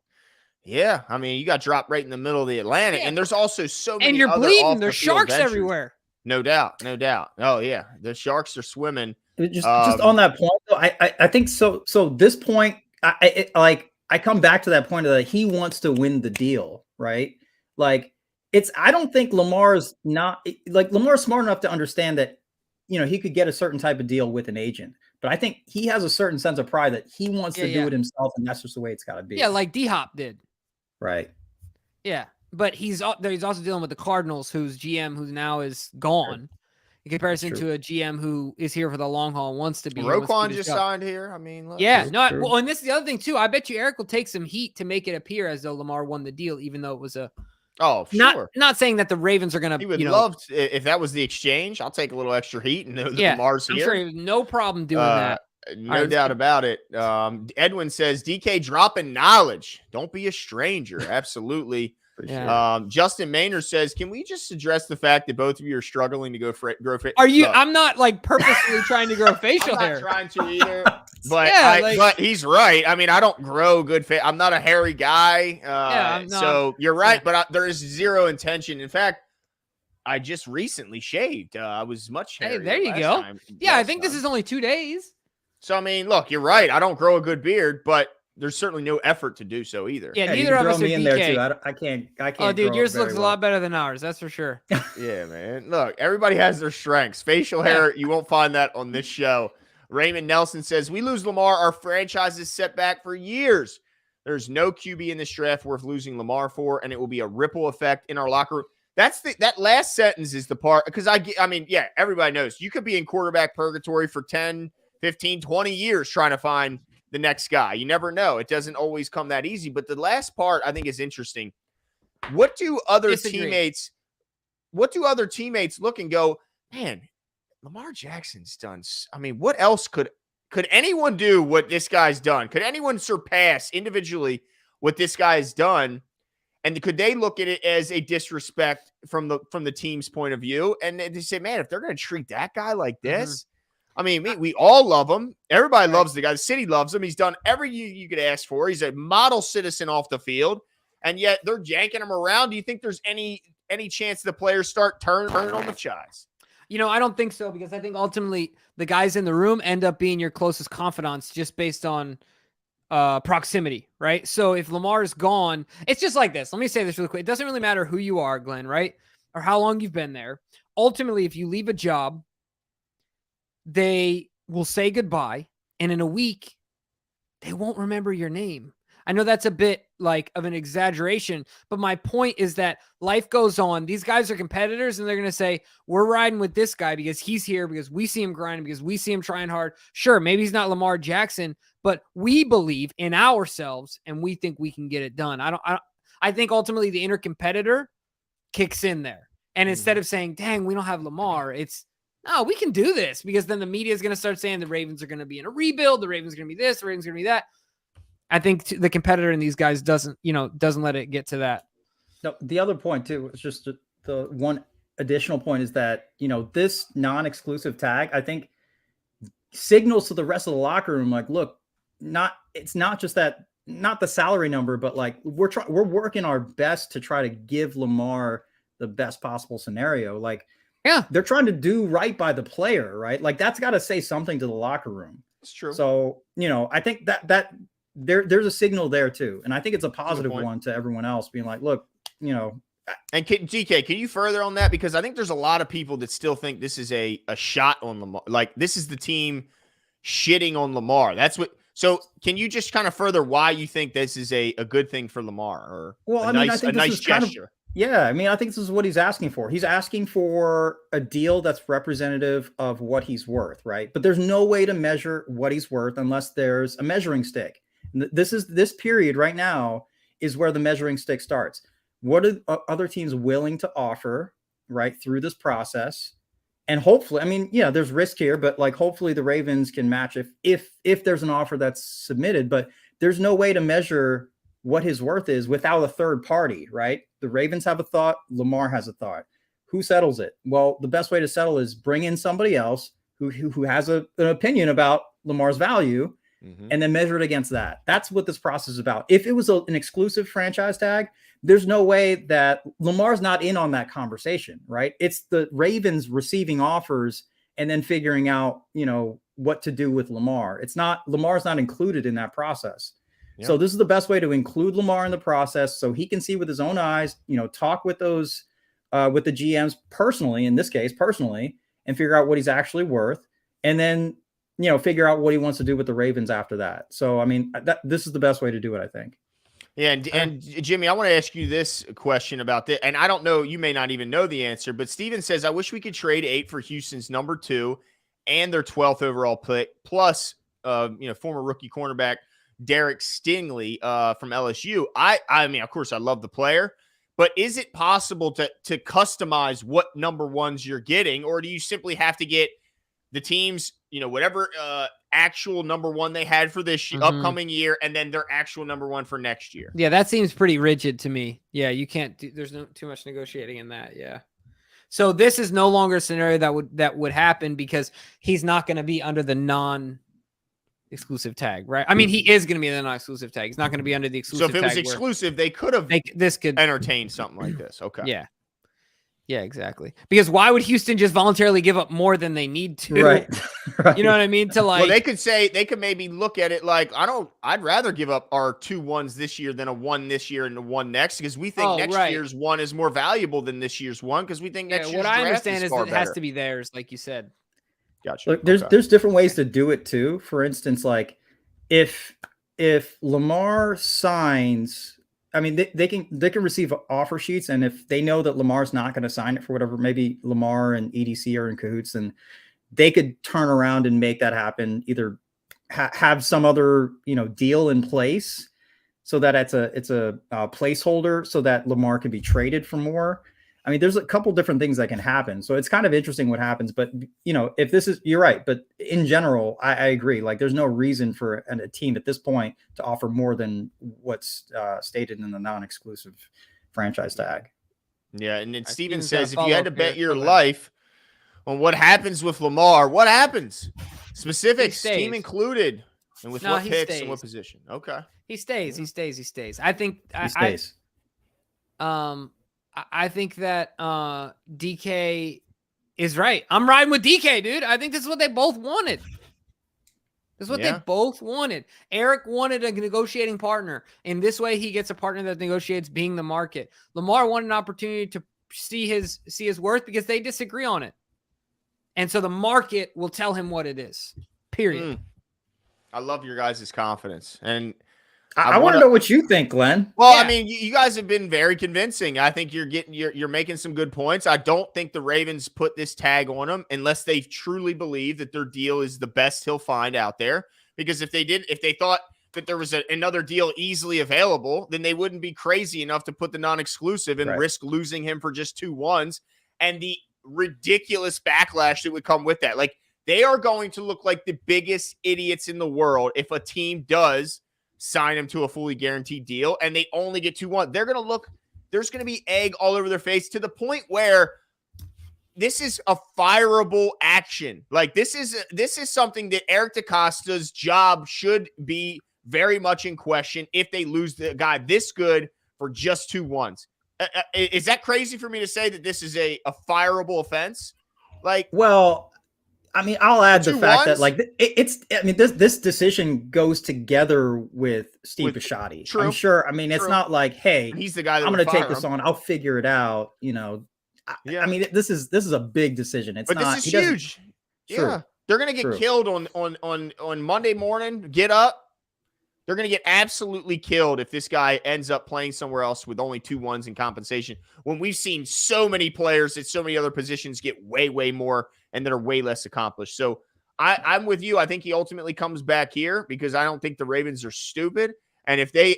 Yeah, I mean, you got dropped right in the middle of the Atlantic, and there's also so many. And you're other bleeding. There's sharks everywhere. No doubt. Oh yeah, the sharks are swimming. Just on that point, though, I think so. So this point, I come back to that point of that he wants to win the deal, right? Like, I don't think Lamar's smart enough to understand that, he could get a certain type of deal with an agent. But I think he has a certain sense of pride that he wants to do it himself, and that's just the way it's got to be. Yeah, like D-Hop did. Right. Yeah, but he's also dealing with the Cardinals, whose GM who now is gone, in comparison to a GM who is here for the long haul and wants to be. Roquan just signed here. I mean, look, well, and this is the other thing too. I bet you Eric will take some heat to make it appear as though Lamar won the deal, even though it was a. Oh, sure. Not saying that the Ravens are going to. He would love if that was the exchange. I'll take a little extra heat and know that Lamar's here. I'm sure he has no problem doing that. No doubt about it. Edwin says DK dropping knowledge. Don't be a stranger. Absolutely. Yeah. Justin Maynard says, can we just address the fact that both of you are struggling to grow facial? Are you? I'm not like purposely trying to grow facial hair. I'm not trying to either. But but he's right. I mean, I don't grow good face. I'm not a hairy guy. So you're right. But there is zero intention. In fact, I just recently shaved. I was much hairier. Hey, there you go. I think this is only 2 days. So I mean, look, you're right. I don't grow a good beard, but there's certainly no effort to do so either. Yeah, neither of us are in DK. there too. I can't. Oh, dude, yours looks a lot better than ours. That's for sure. Yeah, man. Look, everybody has their strengths. Facial hair, you won't find that on this show. Raymond Nelson says, we lose Lamar, our franchise is set back for years. There's no QB in this draft worth losing Lamar for, and it will be a ripple effect in our locker room. That last sentence is the part, because I mean, yeah, everybody knows you could be in quarterback purgatory for 10, 15, 20 years trying to find the next guy. You never know. It doesn't always come that easy. But the last part I think is interesting. What do other teammates look and go, man, Lamar Jackson's done? I mean, what else could anyone do what this guy's done? Could anyone surpass individually what this guy has done? And could they look at it as a disrespect from the team's point of view? And they say, man, if they're going to treat that guy like this, I mean, we all love him. Everybody loves the guy. The city loves him. He's done everything you could ask for. He's a model citizen off the field, and yet they're yanking him around. Do you think there's any chance the players start turning on the chies? I don't think so, because I think ultimately the guys in the room end up being your closest confidants just based on proximity, right? So if Lamar is gone, it's just like this. Let me say this really quick. It doesn't really matter who you are, Glenn, right? Or how long you've been there. Ultimately, if you leave a job, they will say goodbye, and in a week, they won't remember your name. I know that's a bit like of an exaggeration, but my point is that life goes on. These guys are competitors, and they're going to say, we're riding with this guy because he's here, because we see him grinding, because we see him trying hard. Sure, maybe he's not Lamar Jackson, but we believe in ourselves, and we think we can get it done. I think ultimately the inner competitor kicks in there. And instead of saying, dang, we don't have Lamar, it's, no, we can do this, because then the media is going to start saying the Ravens are going to be in a rebuild. The Ravens are going to be this. The Ravens are going to be that. I think the competitor in these guys doesn't let it get to that. No, the other point too is just the one additional point is that, this non-exclusive tag, I think, signals to the rest of the locker room, like, look, it's not just that, not the salary number, but like we're working our best to try to give Lamar the best possible scenario. Like, yeah, they're trying to do right by the player, right? Like, that's got to say something to the locker room. It's true. So, I think that there's a signal there too. And I think it's a positive one to everyone else being like, look, And DK, can you further on that? Because I think there's a lot of people that still think this is a shot on Lamar. Like, this is the team shitting on Lamar. So can you just kind of further why you think this is a good thing for Lamar, or I think a nice gesture? I think this is what he's asking for. He's asking for a deal that's representative of what he's worth, right? But there's no way to measure what he's worth unless there's a measuring stick. This period right now is where the measuring stick starts. What are other teams willing to offer, right, through this process? And hopefully, there's risk here, but like, hopefully the Ravens can match if there's an offer that's submitted. But there's no way to measure what his worth is without a third party, right? The Ravens have a thought. Lamar has a thought. Who settles it? Well, the best way to settle is bring in somebody else who has an opinion about Lamar's value, and then measure it against that. That's what this process is about. If it was an exclusive franchise tag, there's no way that Lamar's not in on that conversation, right? It's the Ravens receiving offers and then figuring out, what to do with Lamar. Lamar's not included in that process. Yeah. So this is the best way to include Lamar in the process so he can see with his own eyes, talk with those, with the GMs personally, in this case, and figure out what he's actually worth. And then, figure out what he wants to do with the Ravens after that. So, this is the best way to do it, I think. Yeah, and Jimmy, I want to ask you this question about this, and I don't know, you may not even know the answer, but Steven says, I wish we could trade 8 for Houston's number 2 and their 12th overall pick, plus, former rookie cornerback Derek Stingley from LSU. I mean, of course, I love the player, but is it possible to customize what number 1s you're getting, or do you simply have to get the teams, whatever actual number 1 they had for this upcoming year, and then their actual number 1 for next year? Yeah, that seems pretty rigid to me. Yeah, you can't there's no too much negotiating in that. Yeah. So this is no longer a scenario that would happen because he's not going to be under the non-exclusive tag, right? I mean, he is going to be in the non-exclusive tag. He's not going to be under the exclusive tag. So if it was exclusive, they could have entertained something like this. Okay. Yeah. Yeah, exactly. Because why would Houston just voluntarily give up more than they need to? Right. You know what I mean? Well, they could maybe look at it like, I'd rather give up our 2 1s this year than a 1 this year and a 1 next, because we think next year's 1 is more valuable than this year's 1, because we think next year's draft is far better. What I understand is it has to be theirs, like you said. Gotcha. Look, there's different ways to do it too. For instance, like if Lamar signs, they can receive offer sheets, and if they know that Lamar's not going to sign it for whatever, maybe Lamar and EDC are in cahoots, and they could turn around and make that happen. Either have some other deal in place so that it's a placeholder so that Lamar can be traded for more. There's a couple different things that can happen. So it's kind of interesting what happens. But, if this is, you're right. But in general, I agree. Like, there's no reason for a team at this point to offer more than what's stated in the non-exclusive franchise tag. Yeah. And then Steven says, if you had to bet your life on what happens with Lamar, what happens? Specifics, team included. And with what picks and what position? Okay. He stays. I think he stays. I think that DK is right. I'm riding with DK, dude. I think this is what they both wanted. This is what they both wanted. Eric wanted a negotiating partner. In this way, he gets a partner that negotiates being the market. Lamar wanted an opportunity to see his worth because they disagree on it. And so the market will tell him what it is. Period. I love your guys' confidence. And I want to know what you think, Glenn. Well, you guys have been very convincing. I think you're making some good points. I don't think the Ravens put this tag on him unless they truly believe that their deal is the best he'll find out there. Because if they thought that there was another deal easily available, then they wouldn't be crazy enough to put the non-exclusive and risk losing him for just 2 1s and the ridiculous backlash that would come with that. Like, they are going to look like the biggest idiots in the world if a team does sign him to a fully guaranteed deal, and they only get 2-1. They're going to look, there's going to be egg all over their face to the point where this is a fireable action. Like this is something that Eric DaCosta's job should be very much in question if they lose the guy this good for just 2-1s. Is that crazy for me to say that this is a fireable offense? Like, well, I mean, I'll add the fact that like this decision goes together with Steve Bisciotti. True. I'm sure. I mean, it's not like, hey, he's the guy that I'm going to take this on. I'll figure it out. I mean, this is a big decision. It's not. This is huge. Yeah, they're going to get killed on Monday morning. Get up. They're going to get absolutely killed if this guy ends up playing somewhere else with only 2-1s in compensation. When we've seen so many players at so many other positions get way, way more and that are way less accomplished. So I'm with you. I think he ultimately comes back here because I don't think the Ravens are stupid. And if they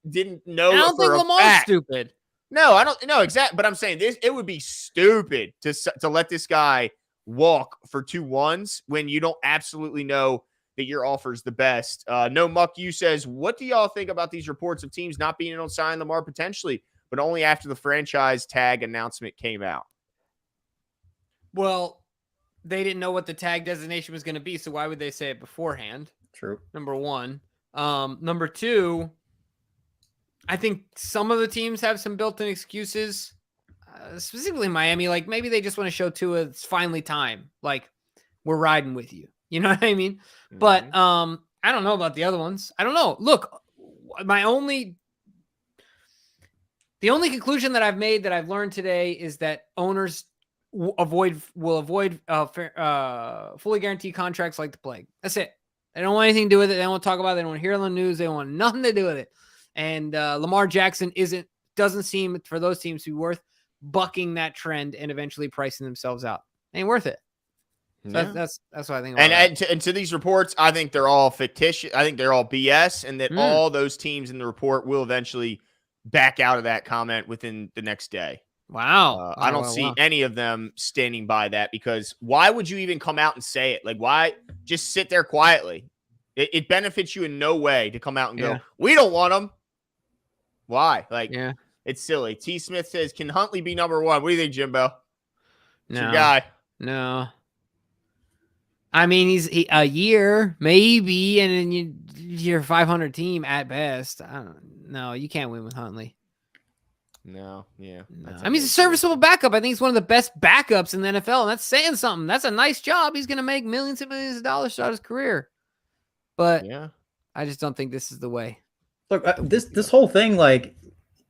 didn't know, I don't think Lamar's stupid. No, I don't know exactly. But I'm saying this, it would be stupid to let this guy walk for 2-1s when you don't absolutely know that your offer is the best. No Muck You says, what do y'all think about these reports of teams not being able to sign Lamar potentially, but only after the franchise tag announcement came out? Well, they didn't know what the tag designation was going to be, so why would they say it beforehand? True. Number one. Number two, I think some of the teams have some built-in excuses, specifically Miami. Like maybe they just want to show Tua it's finally time. Like we're riding with you. You know what I mean? Mm-hmm. But I don't know about the other ones. I don't know. Look, the only conclusion that I've made that I've learned today is that owners will avoid fully guaranteed contracts like the plague. That's it. They don't want anything to do with it. They don't want to talk about it. They don't want to hear it on the news. They don't want nothing to do with it. And Lamar Jackson doesn't seem for those teams to be worth bucking that trend and eventually pricing themselves out. Ain't worth it. So yeah. That's what I think about and to these reports, I think they're all fictitious. I think they're all BS, and that all those teams in the report will eventually back out of that comment within the next day. Wow. I don't see any of them standing by that, because why would you even come out and say it? Like, why just sit there quietly? It benefits you in no way to come out and go, we don't want them. Why? Like, it's silly. T. Smith says, can Huntley be number one? What do you think, Jimbo? No. Your guy. No. I mean, he's a year, maybe, and then you're a 500 team at best. I don't know. You can't win with Huntley. No, yeah. No. I mean, he's a serviceable backup. I think he's one of the best backups in the NFL, and that's saying something. That's a nice job. He's going to make millions and millions of dollars throughout his career. But I just don't think this is the way. Look, this whole thing, like,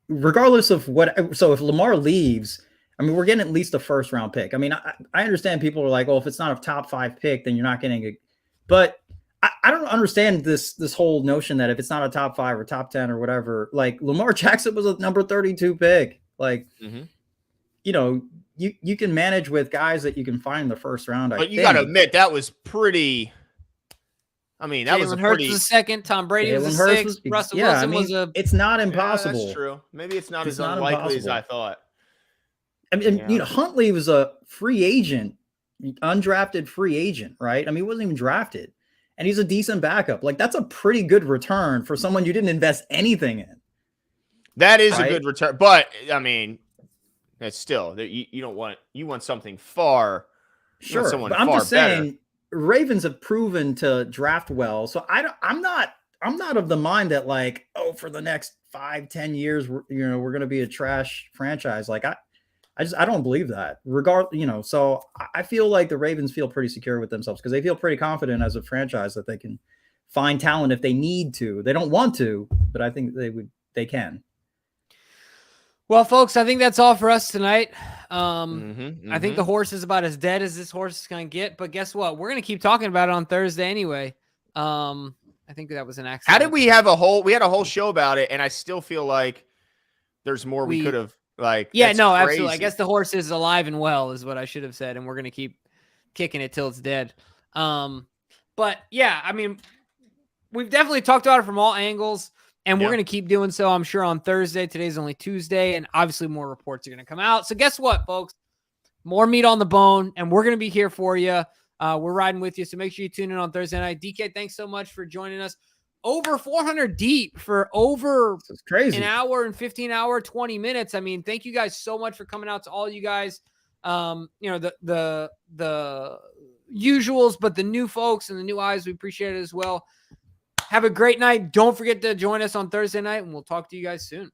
regardless of what, so if Lamar leaves, I mean, we're getting at least a first round pick. I mean, I understand people are like, well, if it's not a top 5 pick, then you're not getting a, but I don't understand this whole notion that if it's not a top 5 or top 10 or whatever, like Lamar Jackson was a number 32 pick. Like, you know, you can manage with guys that you can find in the first round. But you got to admit, that was pretty. I mean, that was a Hurts pretty. was a second. Tom Brady was a 6th. Russell Wilson was a. It's not impossible. That's true. Maybe it's not as unlikely as I thought. I mean, you know, Huntley was a free agent, undrafted free agent, right? I mean, he wasn't even drafted, and he's a decent backup. Like, that's a pretty good return for someone you didn't invest anything in. That is a good return, but I mean, it's still you don't want something far. Sure, but I'm just saying, Ravens have proven to draft well, so I'm not of the mind that like, oh, for the next 5-10 years, we're going to be a trash franchise. Like I don't believe that. So I feel like the Ravens feel pretty secure with themselves because they feel pretty confident as a franchise that they can find talent if they need to. They don't want to, but I think they can. Well, folks, I think that's all for us tonight. I think the horse is about as dead as this horse is going to get, but guess what? We're going to keep talking about it on Thursday anyway. I think that was an accident. How did we have we had a whole show about it, and I still feel like there's more we could have. Like, absolutely. I guess the horse is alive and well is what I should have said, and we're going to keep kicking it till it's dead. But yeah, I mean, we've definitely talked about it from all angles, and we're going to keep doing so, I'm sure, on Thursday. Today's only Tuesday, and obviously more reports are going to come out. So guess what, folks? More meat on the bone, and we're going to be here for you. We're riding with you, so make sure you tune in on Thursday night. DK, thanks so much for joining us. over 400 deep for over It's crazy. an hour and 20 minutes. I mean, thank you guys so much for coming out, to all you guys. The usuals, but the new folks and the new eyes, we appreciate it as well. Have a great night. Don't forget to join us on Thursday night, and we'll talk to you guys soon.